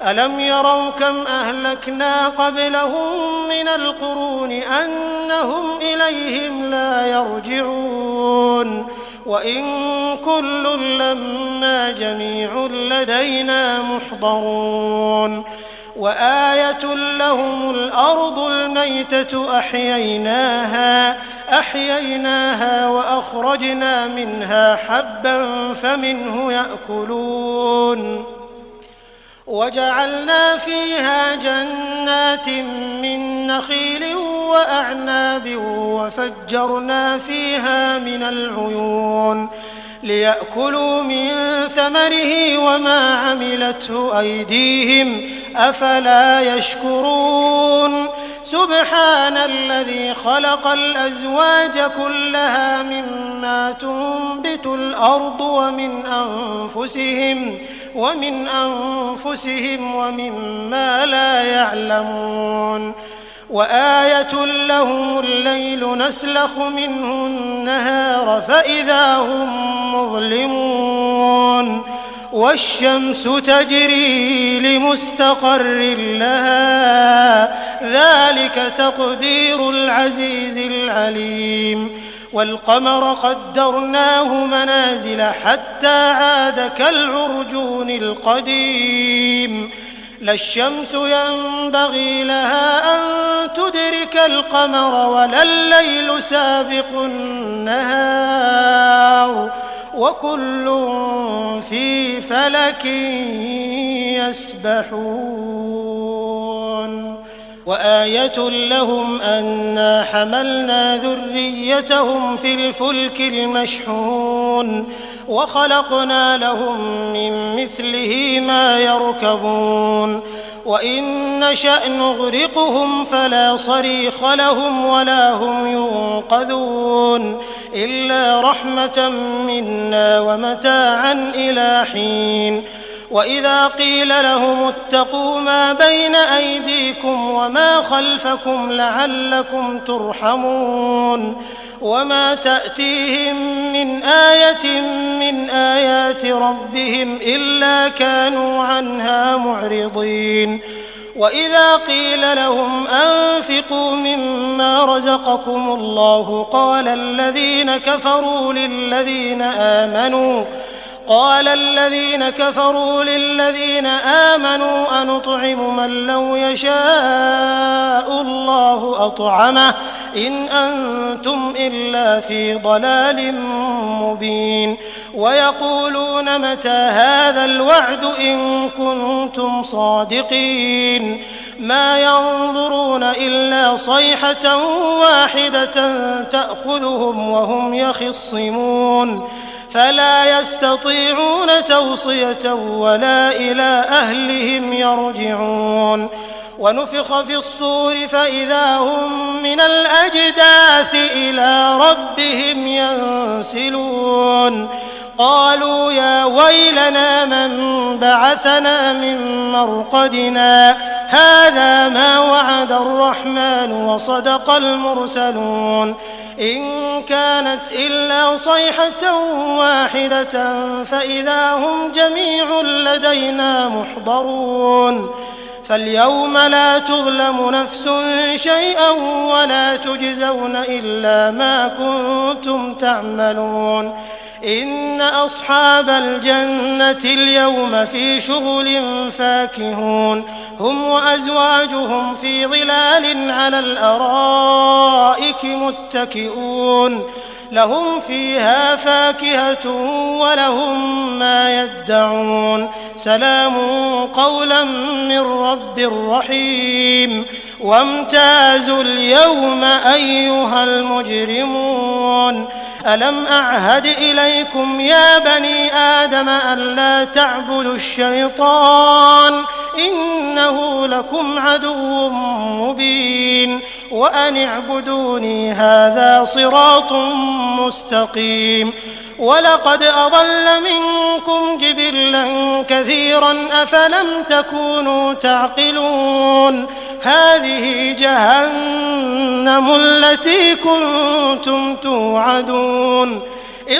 ألم يروا كم أهلكنا قبلهم من القرون أنهم إليهم لا يرجعون وإن كل لما جميع لدينا محضرون وآية لهم الأرض الميتة أحييناها وأخرجنا منها حبا فمنه يأكلون وجعلنا فيها جنات من نخيل وأعناب وفجرنا فيها من العيون ليأكلوا من ثمره وما عملته أيديهم أفلا يشكرون سبحان الذي خلق الأزواج كلها مما تنبت الأرض ومن أنفسهم ومما لا يعلمون وآية لهم الليل نسلخ منه النهار فإذا هم مظلمون والشمس تجري لمستقر لها ذلك تقدير العزيز العليم والقمر قدرناه منازل حتى عاد كالعرجون القديم لا الشمس ينبغي لها أن تدرك القمر ولا الليل سابق النهار وكل في فلك يسبحون وآية لهم أنا حملنا ذريتهم في الفلك المشحون وخلقنا لهم من مثله ما يركبون وإن نشأ نغرقهم فلا صريخ لهم ولا هم ينقذون إلا رحمة منا ومتاعا إلى حين وإذا قيل لهم اتقوا ما بين أيديكم وما خلفكم لعلكم ترحمون وما تأتيهم من آية من آيات ربهم إلا كانوا عنها معرضين وإذا قيل لهم أنفقوا مما رزقكم الله قال الذين كفروا للذين آمنوا أنطعم من لو يشاء الله أطعمه إن أنتم إلا في ضلال مبين ويقولون متى هذا الوعد إن كنتم صادقين ما ينظرون إلا صيحة واحدة تأخذهم وهم يخصمون فلا يستطيعون توصية ولا إلى أهلهم يرجعون ونفخ في الصور فإذا هم من الأجداث إلى ربهم ينسلون قالوا يا ويلنا من بعثنا من مرقدنا هذا ما وعد الرحمن وصدق المرسلون إن كانت إلا صيحة واحدة فإذا هم جميع لدينا محضرون فاليوم لا تظلم نفس شيئا ولا تجزون إلا ما كنتم تعملون إن أصحاب الجنة اليوم في شغل فاكهون هم وأزواجهم في ظلال على الأرائك متكئون لهم فيها فاكهة ولهم ما يدعون سلام قولا من رب رحيم وامتازوا اليوم أيها المجرمون ألم أعهد إليكم يا بني آدم ألا تعبدوا الشيطان إنه لكم عدو مبين وأن اعبدوني هذا صراط مستقيم ولقد أضل منكم جبلا كثيرا أفلم تكونوا تعقلون هذه جهنم التي كنتم توعدون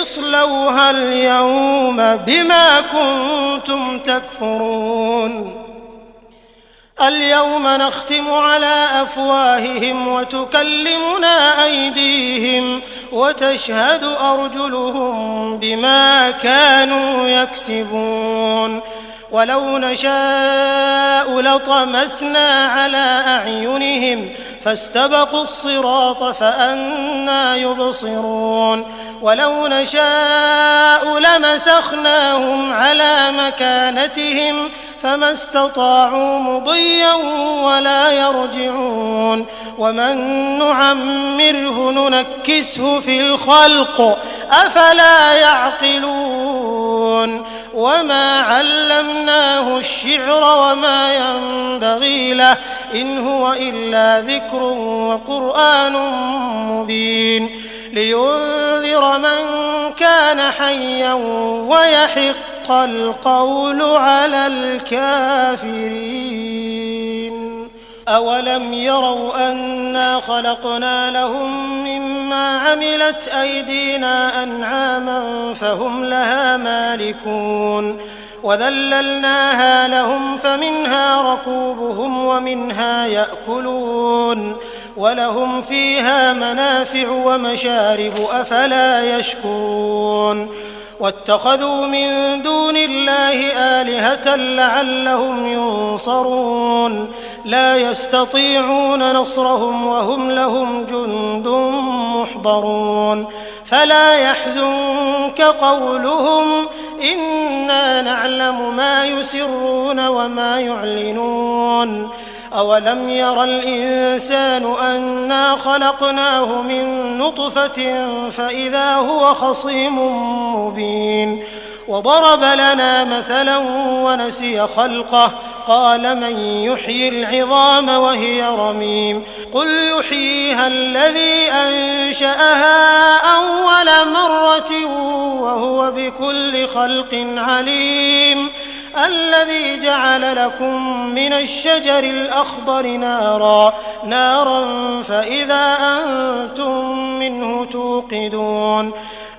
اصلوها اليوم بما كنتم تكفرون اليوم نختم على أفواههم وتكلمنا أيديهم وتشهد أرجلهم بما كانوا يكسبون ولو نشاء لطمسنا على أعينهم فاستبقوا الصراط فأنى يبصرون ولو نشاء لمسخناهم على مكانتهم فما استطاعوا مضيا ولا يرجعون ومن نعمره ننكسه في الخلق أفلا يعقلون وما علمناه الشعر وما ينبغي له إن هو إلا ذكر وقرآن مبين لينذر من كان حيا ويحق القول على الكافرين أولم يروا أنا خلقنا لهم مما عملت أيدينا أنعاما فهم لها مالكون وذللناها لهم فمنها ركوبهم ومنها يأكلون ولهم فيها منافع ومشارب أفلا يشكرون واتخذوا من دون الله آلهة لعلهم ينصرون لا يستطيعون نصرهم وهم لهم جند محضرون فلا يحزنك قولهم إنا نعلم ما يسرون وما يعلنون أولم ير الإنسان أنا خلقناه من نطفة فإذا هو خصيم مبين وضرب لنا مثلا ونسي خلقه قال من يحيي العظام وهي رميم قل يحييها الذي أنشأها أول مرة وهو بكل خلق عليم الذي جعل لكم من الشجر الأخضر نارا فإذا أنتم منه توقدون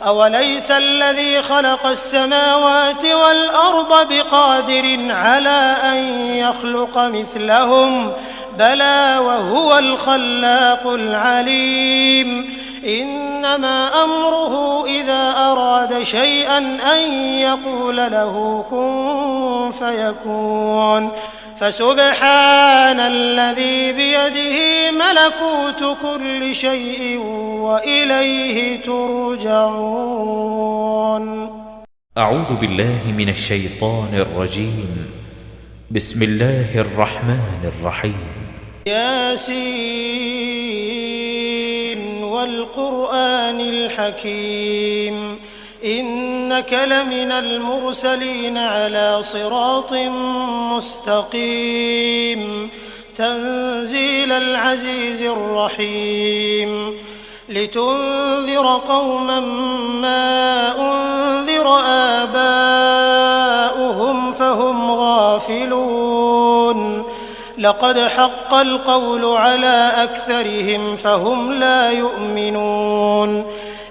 أوليس الذي خلق السماوات والأرض بقادر على أن يخلق مثلهم بلى وهو الخلاق العليم إنما أمره إذا أراد شيئا أن يقول له كن فيكون فسبحان الذي بيده ملكوت كل شيء وإليه ترجعون. أعوذ بالله من الشيطان الرجيم. بسم الله الرحمن الرحيم. ياسين والقرآن الحكيم إنك لمن المرسلين على صراط مستقيم تنزيل العزيز الرحيم لتنذر قوما ما أنذر آباؤهم فهم غافلون لقد حق القول على أكثرهم فهم لا يؤمنون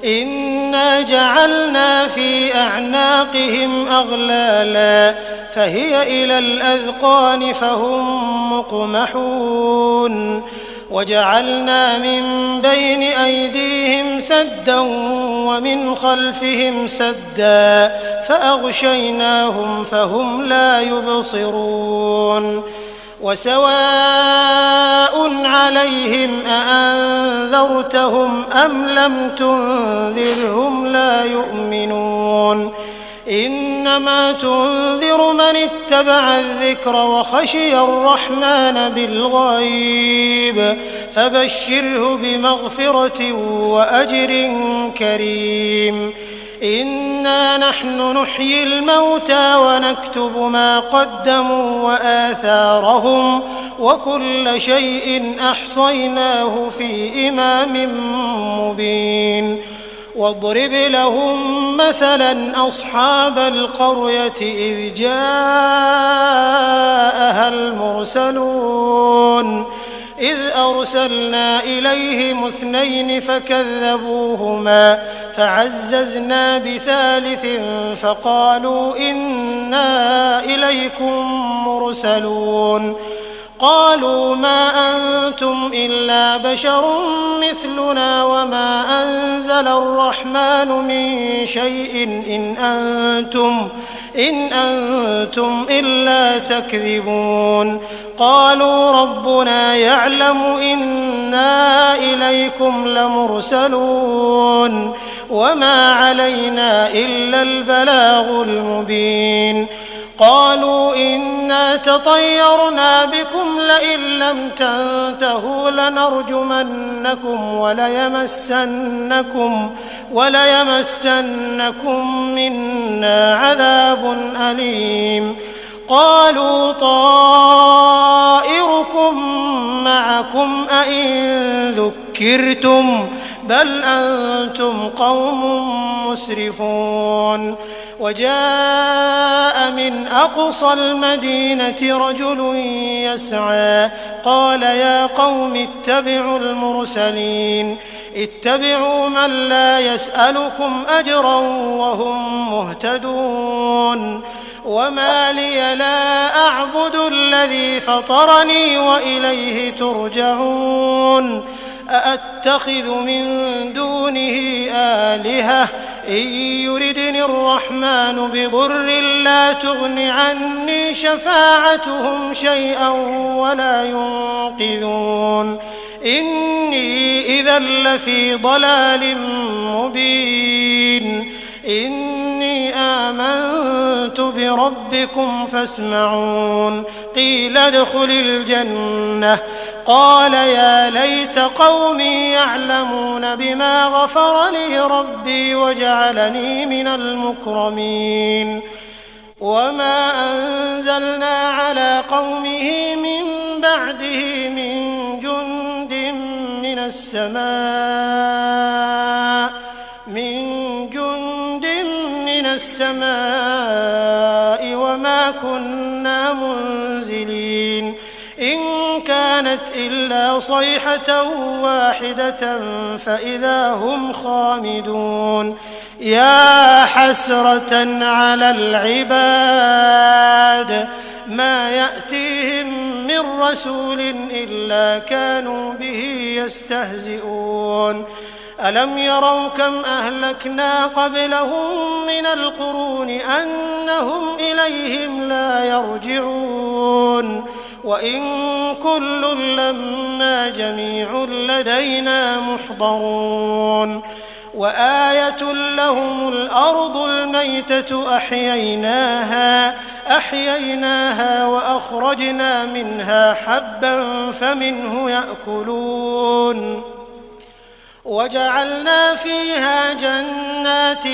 إنا جعلنا في أعناقهم أغلالا فهي إلى الأذقان فهم مقمحون وجعلنا من بين أيديهم سدا ومن خلفهم سدا فأغشيناهم فهم لا يبصرون وسواء عليهم أأنذرتهم أم لم تنذرهم لا يؤمنون إنما تنذر من اتبع الذكر وخشي الرحمن بالغيب فبشره بمغفرة وأجر كريم إنا نحن نحيي الموتى ونكتب ما قدموا وآثارهم وكل شيء أحصيناه في إمام مبين واضرب لهم مثلا أصحاب القرية إذ جاءها المرسلون إذ أرسلنا إليهم 2 فكذبوهما فعززنا بثالث فقالوا إنا إليكم مرسلون قالوا ما أنتم إلا بشر مثلنا وما أنزل الرحمن من شيء إن أنتم إلا تكذبون قالوا ربنا يعلم إنا إليكم لمرسلون وما علينا إلا البلاغ المبين قالوا إنا تطيرنا بكم لئن لم تنتهوا لنرجمنكم وليمسنكم منا عذاب أليم قالوا طائركم معكم أئن ذكرتم بل أنتم قوم مسرفون وجاء من أقصى المدينة رجل يسعى قال يا قوم اتبعوا المرسلين اتبعوا من لا يسألكم أجرا وهم مهتدون وما لي لا أعبد الذي فطرني وإليه ترجعون أأتخذ من دونه آلهة إن يردني الرحمن بضر لا تغن عني شفاعتهم شيئا ولا ينقذون إني إذا لفي ضلال مبين إني آمنت بربكم فاسمعون قيل ادخل الجنة قال يا ليت قومي يعلمون بما غفر لي ربي وجعلني من المكرمين وما أنزلنا على قومه من بعده من جند من السماء وما كنا منزلين إن كانت إلا صيحة واحدة فإذا هم خامدون يا حسرة على العباد ما يأتيهم من رسول إلا كانوا به يستهزئون ألم يروا كم أهلكنا قبلهم من القرون أنهم إليهم لا يرجعون وإن كل لما جميع لدينا محضرون وآية لهم الأرض الميتة أحييناها وأخرجنا منها حبا فمنه يأكلون وجعلنا فيها جنات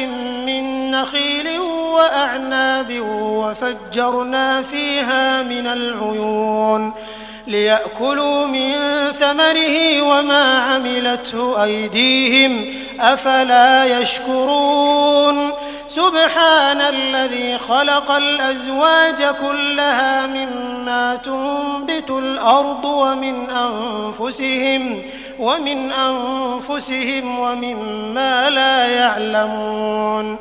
من نخيل وأعناب وفجرنا فيها من العيون ليأكلوا من ثمره وما عملته أيديهم أفلا يشكرون سبحان الذي خلق الأزواج كلها مما تنبت الأرض ومن أنفسهم ومما لا يعلمون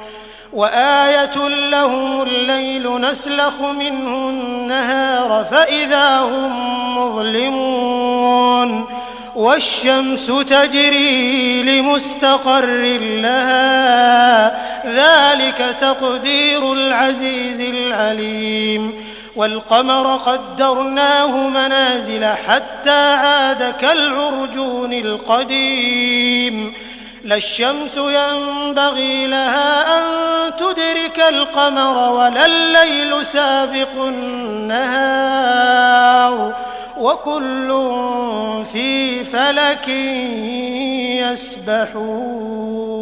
وآية لهم الليل نسلخ منه النهار فإذا هم مظلمون والشمس تجري لمستقر لها ذلك تقدير العزيز العليم والقمر قدرناه منازل حتى عاد كالعرجون القديم لا الشمس ينبغي لها أن تدرك القمر ولا الليل سابق النهار وكل في فلك يسبحون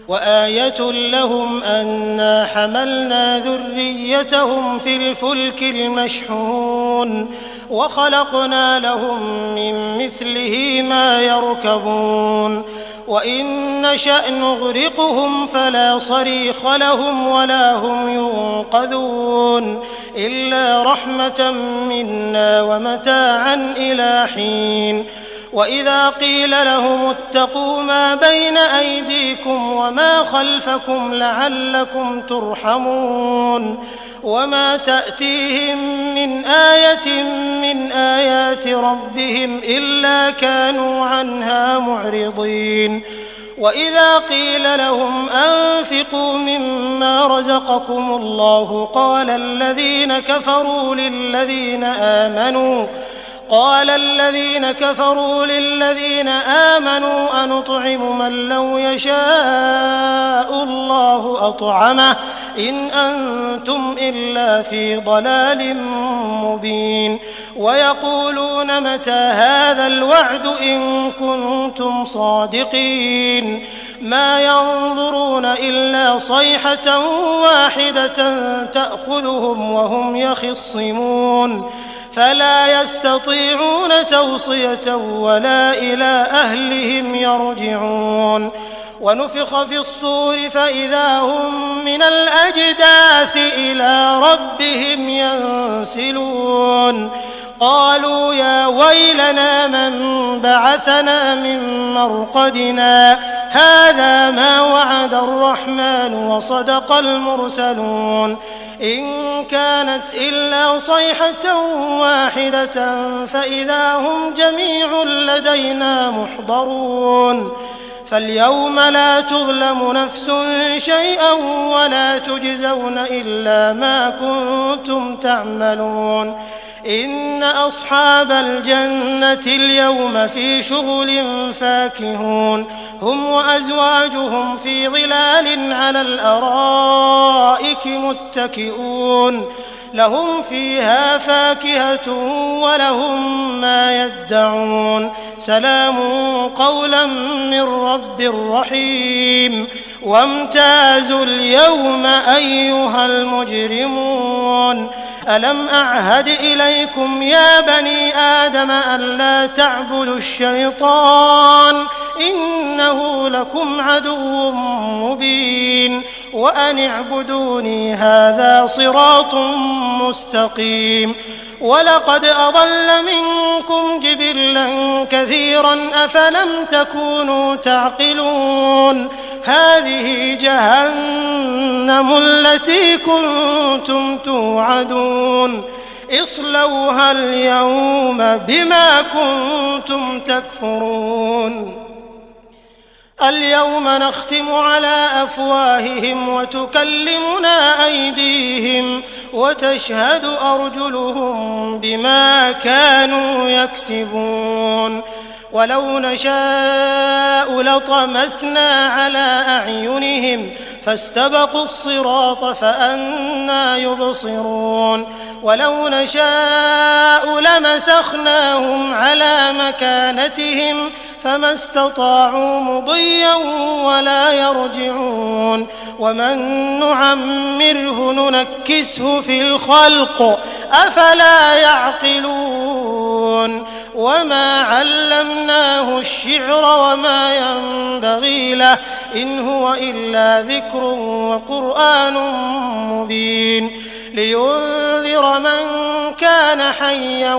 وآية لهم أنا حملنا ذريتهم في الفلك المشحون وخلقنا لهم من مثله ما يركبون وإن نشأ نغرقهم فلا صريخ لهم ولا هم ينقذون إلا رحمة منا ومتاعا إلى حين وإذا قيل لهم اتقوا ما بين أيديكم وما خلفكم لعلكم ترحمون وما تأتيهم من آية من آيات ربهم إلا كانوا عنها معرضين وإذا قيل لهم أنفقوا مما رزقكم الله قال الذين كفروا للذين آمنوا أنطعم من لو يشاء الله أطعمه إن أنتم إلا في ضلال مبين ويقولون متى هذا الوعد إن كنتم صادقين ما ينظرون إلا صيحة واحدة تأخذهم وهم يخصمون فلا يستطيعون توصية ولا إلى أهلهم يرجعون ونفخ في الصور فإذا هم من الأجداث إلى ربهم ينسلون قالوا يا ويلنا من بعثنا من مرقدنا هذا ما وعد الرحمن وصدق المرسلون إن كانت إلا صيحة واحدة فإذا هم جميع لدينا محضرون فاليوم لا تظلم نفس شيئا ولا تجزون إلا ما كنتم تعملون إن أصحاب الجنة اليوم في شغل فاكهون هم وأزواجهم في ظلال على الأرائك متكئون لهم فيها فاكهة ولهم ما يدعون سلام قولا من رب رحيم وامتازوا اليوم أيها المجرمون ألم أعهد إليكم يا بني آدم ألا تعبدوا الشيطان إنه لكم عدو مبين وأن اعبدوني هذا صراط مستقيم ولقد أضل منكم جبلا كثيرا أفلم تكونوا تعقلون هذه جهنم التي كنتم توعدون اصلوها اليوم بما كنتم تكفرون اليوم نختم على أفواههم وتكلمنا أيديهم وتشهد أرجلهم بما كانوا يكسبون ولو نشاء لطمسنا على أعينهم فاستبقوا الصراط فأنى يبصرون ولو نشاء لمسخناهم على مكانتهم فما استطاعوا مضيا ولا يرجعون ومن نعمره ننكسه في الخلق أفلا يعقلون وما علمناه الشعر وما ينبغي له إن هو إلا ذكر وقرآن مبين لينذر من كان حيا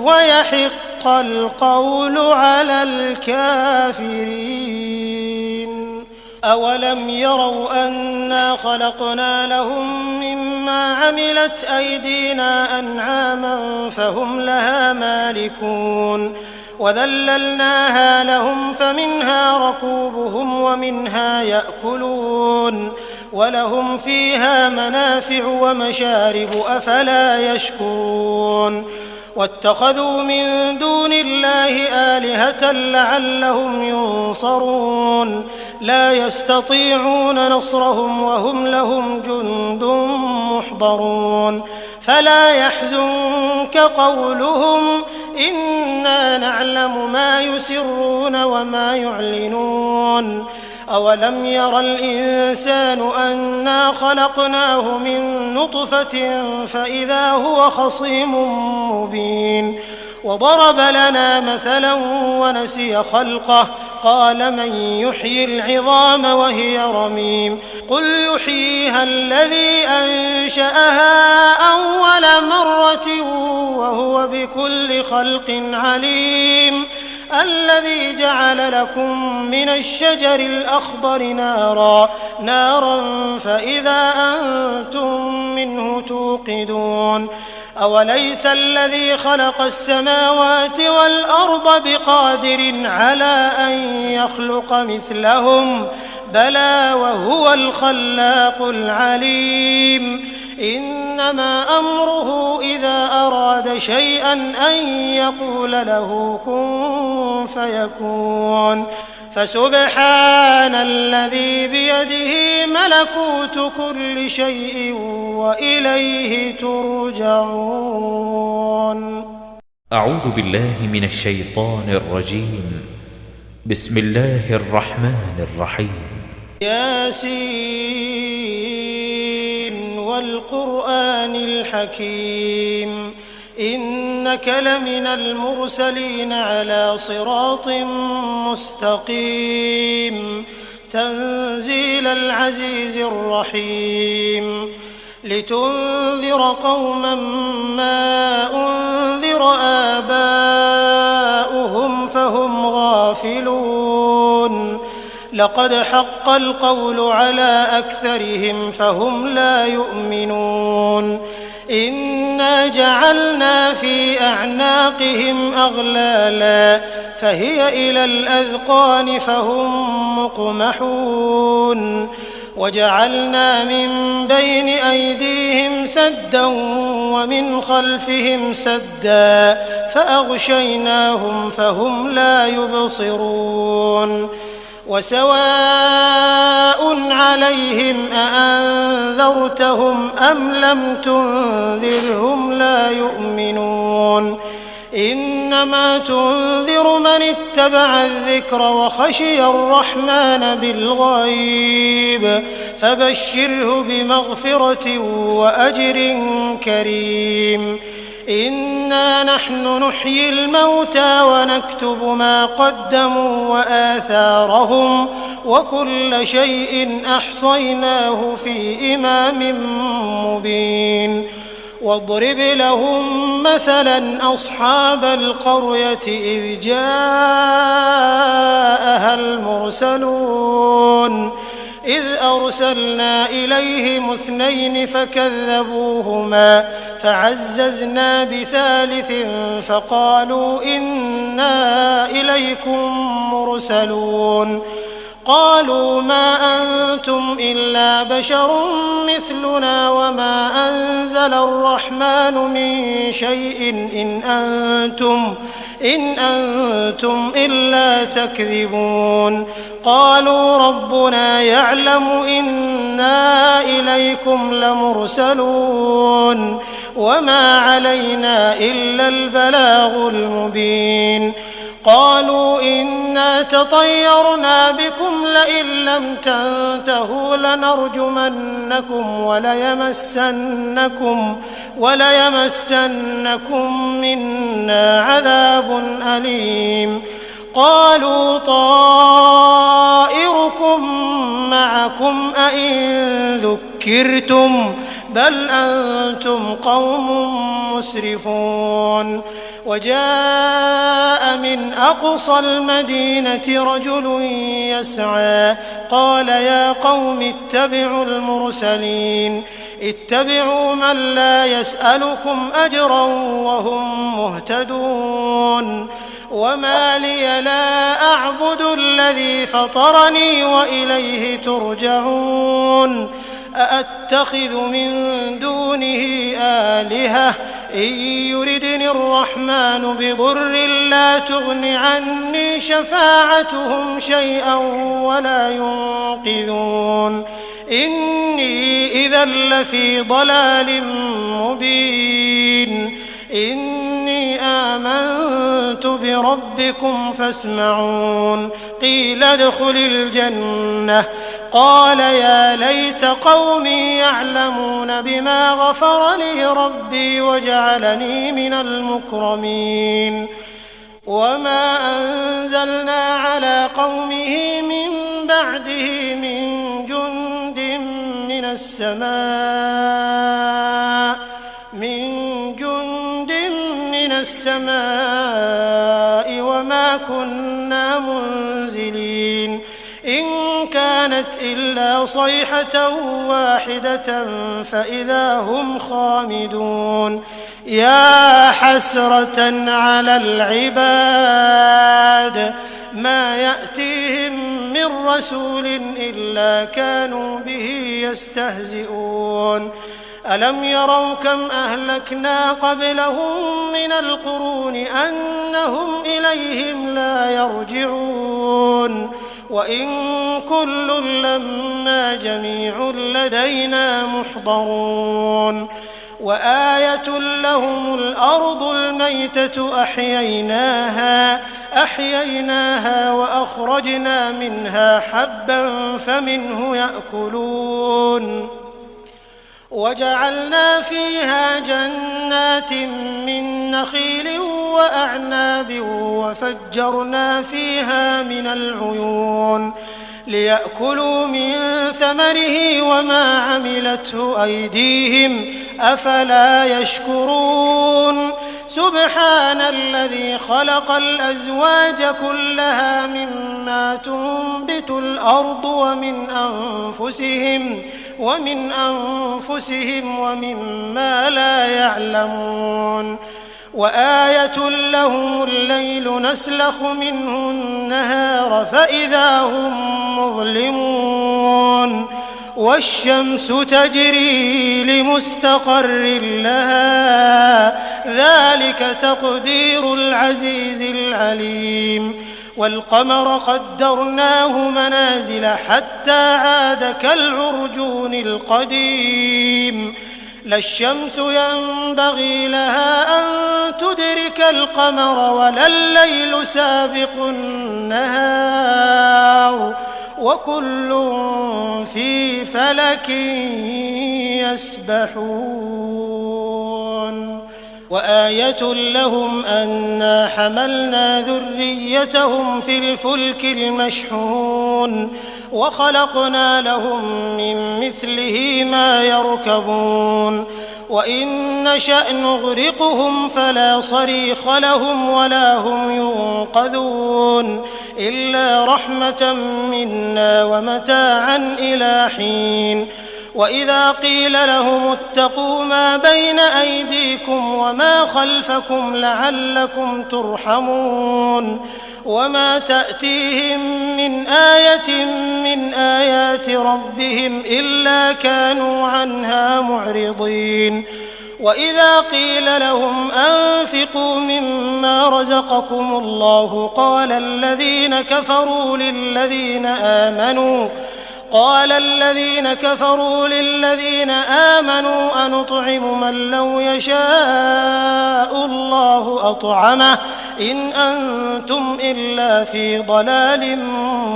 ويحق القول على الكافرين أولم يروا أنا خلقنا لهم مما عملت أيدينا أنعاما فهم لها مالكون وذللناها لهم فمنها ركوبهم ومنها يأكلون ولهم فيها منافع ومشارب أفلا يشكرون واتخذوا من دون الله آلهة لعلهم ينصرون لا يستطيعون نصرهم وهم لهم جند محضرون فلا يحزنك قولهم إنا نعلم ما يسرون وما يعلنون أولم ير الإنسان أنا خلقناه من نطفة فإذا هو خصيم مبين وضرب لنا مثلا ونسي خلقه قال من يحيي العظام وهي رميم قل يحييها الذي أنشأها أول مرة وهو بكل خلق عليم الذي جعل لكم من الشجر الأخضر نارا فإذا أنتم منه توقدون أوليس الذي خلق السماوات والأرض بقادر على أن يخلق مثلهم بلى وهو الخلاق العليم إنما أمره إذا أراد شيئا أن يقول له كن فيكون فسبحان الذي بيده ملكوت كل شيء وإليه ترجعون. أعوذ بالله من الشيطان الرجيم. بسم الله الرحمن الرحيم. ياسين والقرآن الحكيم إنك لمن المرسلين على صراط مستقيم تنزيل العزيز الرحيم لتنذر قوما ما أنذر آباؤهم فهم غافلون لقد حق القول على أكثرهم فهم لا يؤمنون إنا جعلنا في أعناقهم أغلالا فهي إلى الأذقان فهم مقمحون وجعلنا من بين أيديهم سدا ومن خلفهم سدا فأغشيناهم فهم لا يبصرون وسواء عليهم أأنذرتهم أم لم تنذرهم لا يؤمنون إنما تنذر من اتبع الذكر وخشي الرحمن بالغيب فبشره بمغفرة وأجر كريم إنا نحن نحيي الموتى ونكتب ما قدموا وآثارهم وكل شيء أحصيناه في إمام مبين واضرب لهم مثلا أصحاب القرية إذ جاءها المرسلون إذ أرسلنا إليهم 2 فكذبوهما فعززنا بثالث فقالوا إنا إليكم مرسلون قالوا ما أنتم إلا بشر مثلنا وما أنزل الرحمن من شيء إن أنتم إلا تكذبون قالوا ربنا يعلم إنا إليكم لمرسلون وما علينا إلا البلاغ المبين قالوا إنا تطيرنا بكم لئن لم تنتهوا لنرجمنكم وليمسنكم منا عذاب أليم قالوا طائركم معكم أئن ذكرتم بل أنتم قوم مسرفون وجاء من أقصى المدينة رجل يسعى قال يا قوم اتبعوا المرسلين اتبعوا من لا يسألكم أجرا وهم مهتدون وما لي لا أعبد الذي فطرني وإليه ترجعون أأتخذ من دونه آلهة إن يردني الرحمن بضر لا تغن عني شفاعتهم شيئا ولا ينقذون إني إذا لفي ضلال مبين إني آمنت بربكم فاسمعون قيل ادخل الجنة قال يا ليت قومي يعلمون بما غفر لي ربي وجعلني من المكرمين وما أنزلنا على قومه من بعده من جند من السماء وما كنا منزلين إن كانت إلا صيحة واحدة فإذا هم خامدون يا حسرة على العباد ما يأتيهم من رسول إلا كانوا به يستهزئون ألم يروا كم أهلكنا قبلهم من القرون أنهم إليهم لا يرجعون وإن كل لما جميع لدينا محضرون وآية لهم الأرض الميتة أحييناها وأخرجنا منها حبا فمنه يأكلون وجعلنا فيها جنات من نخيل وأعناب وفجرنا فيها من العيون ليأكلوا من ثمره وما عملته أيديهم أفلا يشكرون سبحان الذي خلق الأزواج كلها مما تنبت الأرض ومن أنفسهم ومما لا يعلمون وآية لهم الليل نسلخ منه النهار فإذا هم مظلمون والشمس تجري لمستقر لها ذلك تقدير العزيز العليم والقمر قدرناه منازل حتى عاد كالعرجون القديم لا الشمس ينبغي لها أن تدرك القمر ولا الليل سابق النهار وكل في فلك يسبحون وآية لهم أنا حملنا ذريتهم في الفلك المشحون وخلقنا لهم من مثله ما يركبون وإن نشأ نغرقهم فلا صريخ لهم ولا هم ينقذون إلا رحمة منا ومتاعا إلى حين وإذا قيل لهم اتقوا ما بين أيديكم وما خلفكم لعلكم ترحمون وما تأتيهم من آية من آيات ربهم إلا كانوا عنها معرضين وإذا قيل لهم أنفقوا مما رزقكم الله قال الذين كفروا للذين آمنوا أنطعم من لو يشاء الله أطعمه إن أنتم إلا في ضلال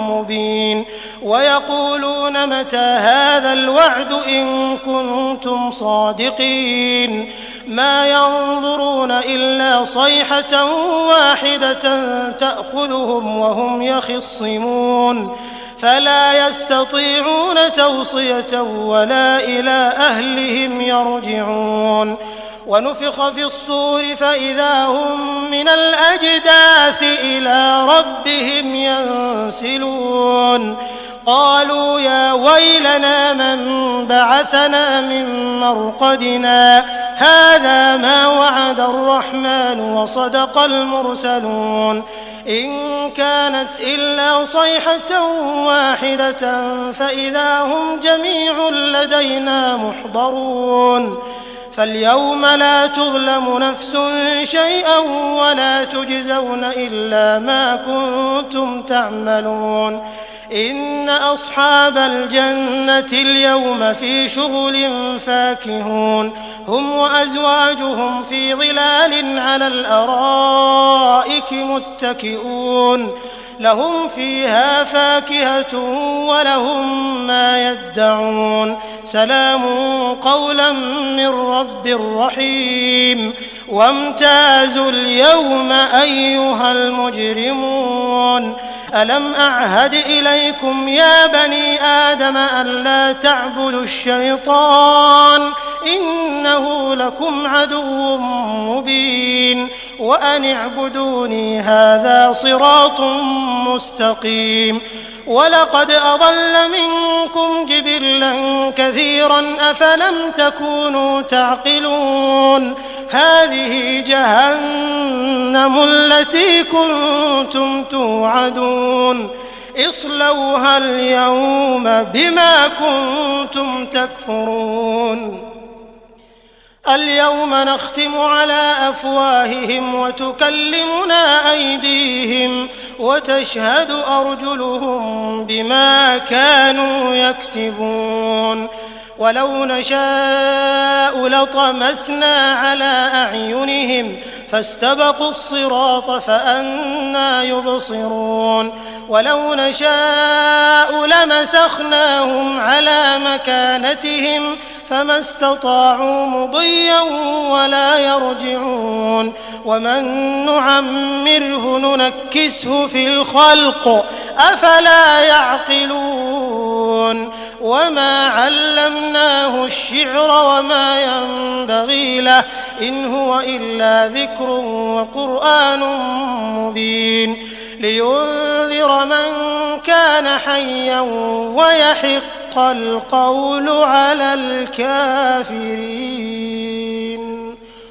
مبين ويقولون متى هذا الوعد إن كنتم صادقين ما ينظرون إلا صيحة واحدة تأخذهم وهم يخصمون فلا يستطيعون توصية ولا إلى أهلهم يرجعون ونفخ في الصور فإذا هم من الأجداث إلى ربهم ينسلون قالوا يا ويلنا من بعثنا من مرقدنا هذا ما وعد الرحمن وصدق المرسلون إن كانت إلا صيحة واحدة فإذا هم جميع لدينا محضرون فاليوم لا تظلم نفس شيئا ولا تجزون إلا ما كنتم تعملون إن أصحاب الجنة اليوم في شغل فاكهون هم وأزواجهم في ظلال على الأرائك متكئون لهم فيها فاكهة ولهم ما يدعون سلام قولا من رب رحيم وامتازوا اليوم أيها المجرمون ألم أعهد إليكم يا بني آدم ألا تعبدوا الشيطان إنه لكم عدو مبين وأن اعبدوني هذا صراط مستقيم ولقد أضل منكم جبلا كثيرا أفلم تكونوا تعقلون هذه جهنم التي كنتم توعدون اصلوها اليوم بما كنتم تكفرون اليوم نختم على أفواههم وتكلمنا أيديهم وتشهد أرجلهم بما كانوا يكسبون ولو نشاء لطمسنا على أعينهم فاستبقوا الصراط فأنى يبصرون ولو نشاء لمسخناهم على مكانتهم فما استطاعوا مضيا ولا يرجعون ومن نعمره ننكسه في الخلق أفلا يعقلون وما علمناه الشعر وما ينبغي له إن هو إلا ذكر وقرآن مبين لينذر من كان حيا ويحق القول على الكافرين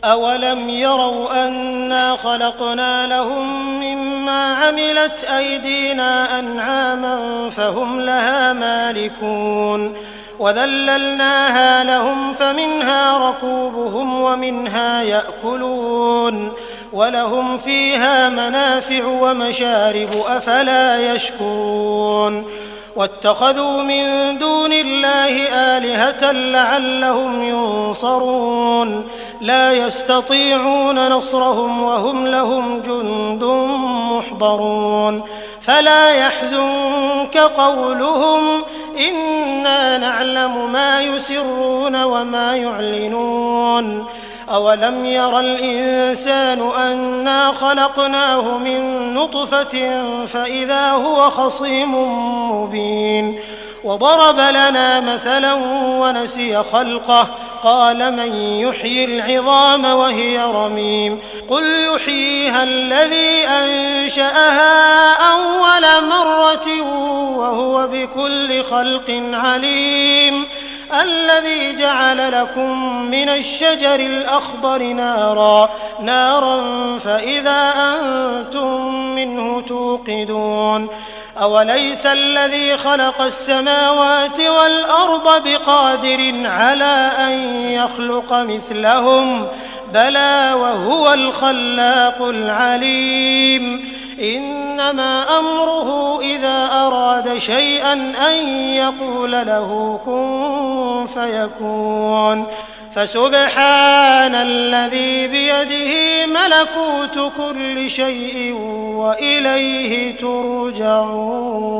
أولم يروا أنا خلقنا لهم مما عملت أيدينا أنعاما فهم لها مالكون وذللناها لهم فمنها ركوبهم ومنها يأكلون ولهم فيها منافع ومشارب أفلا يشكرون واتخذوا من دون الله آلهة لعلهم ينصرون لا يستطيعون نصرهم وهم لهم جند محضرون فلا يحزنك قولهم إنا نعلم ما يسرون وما يعلنون أولم ير الإنسان أنا خلقناه من نطفة فإذا هو خصيم مبين وضرب لنا مثلا ونسي خلقه قال من يحيي العظام وهي رميم قل يحييها الذي أنشأها أول مرة وهو بكل خلق عليم الذي جعل لكم من الشجر الأخضر نارا فإذا أنتم منه توقدون أوليس الذي خلق السماوات والأرض بقادر على أن يخلق مثلهم بلى وهو الخلاق العليم إنما أمره إذا أراد شيئا أن يقول له كن فيكون فسبحان الذي بيده ملكوت كل شيء وإليه ترجعون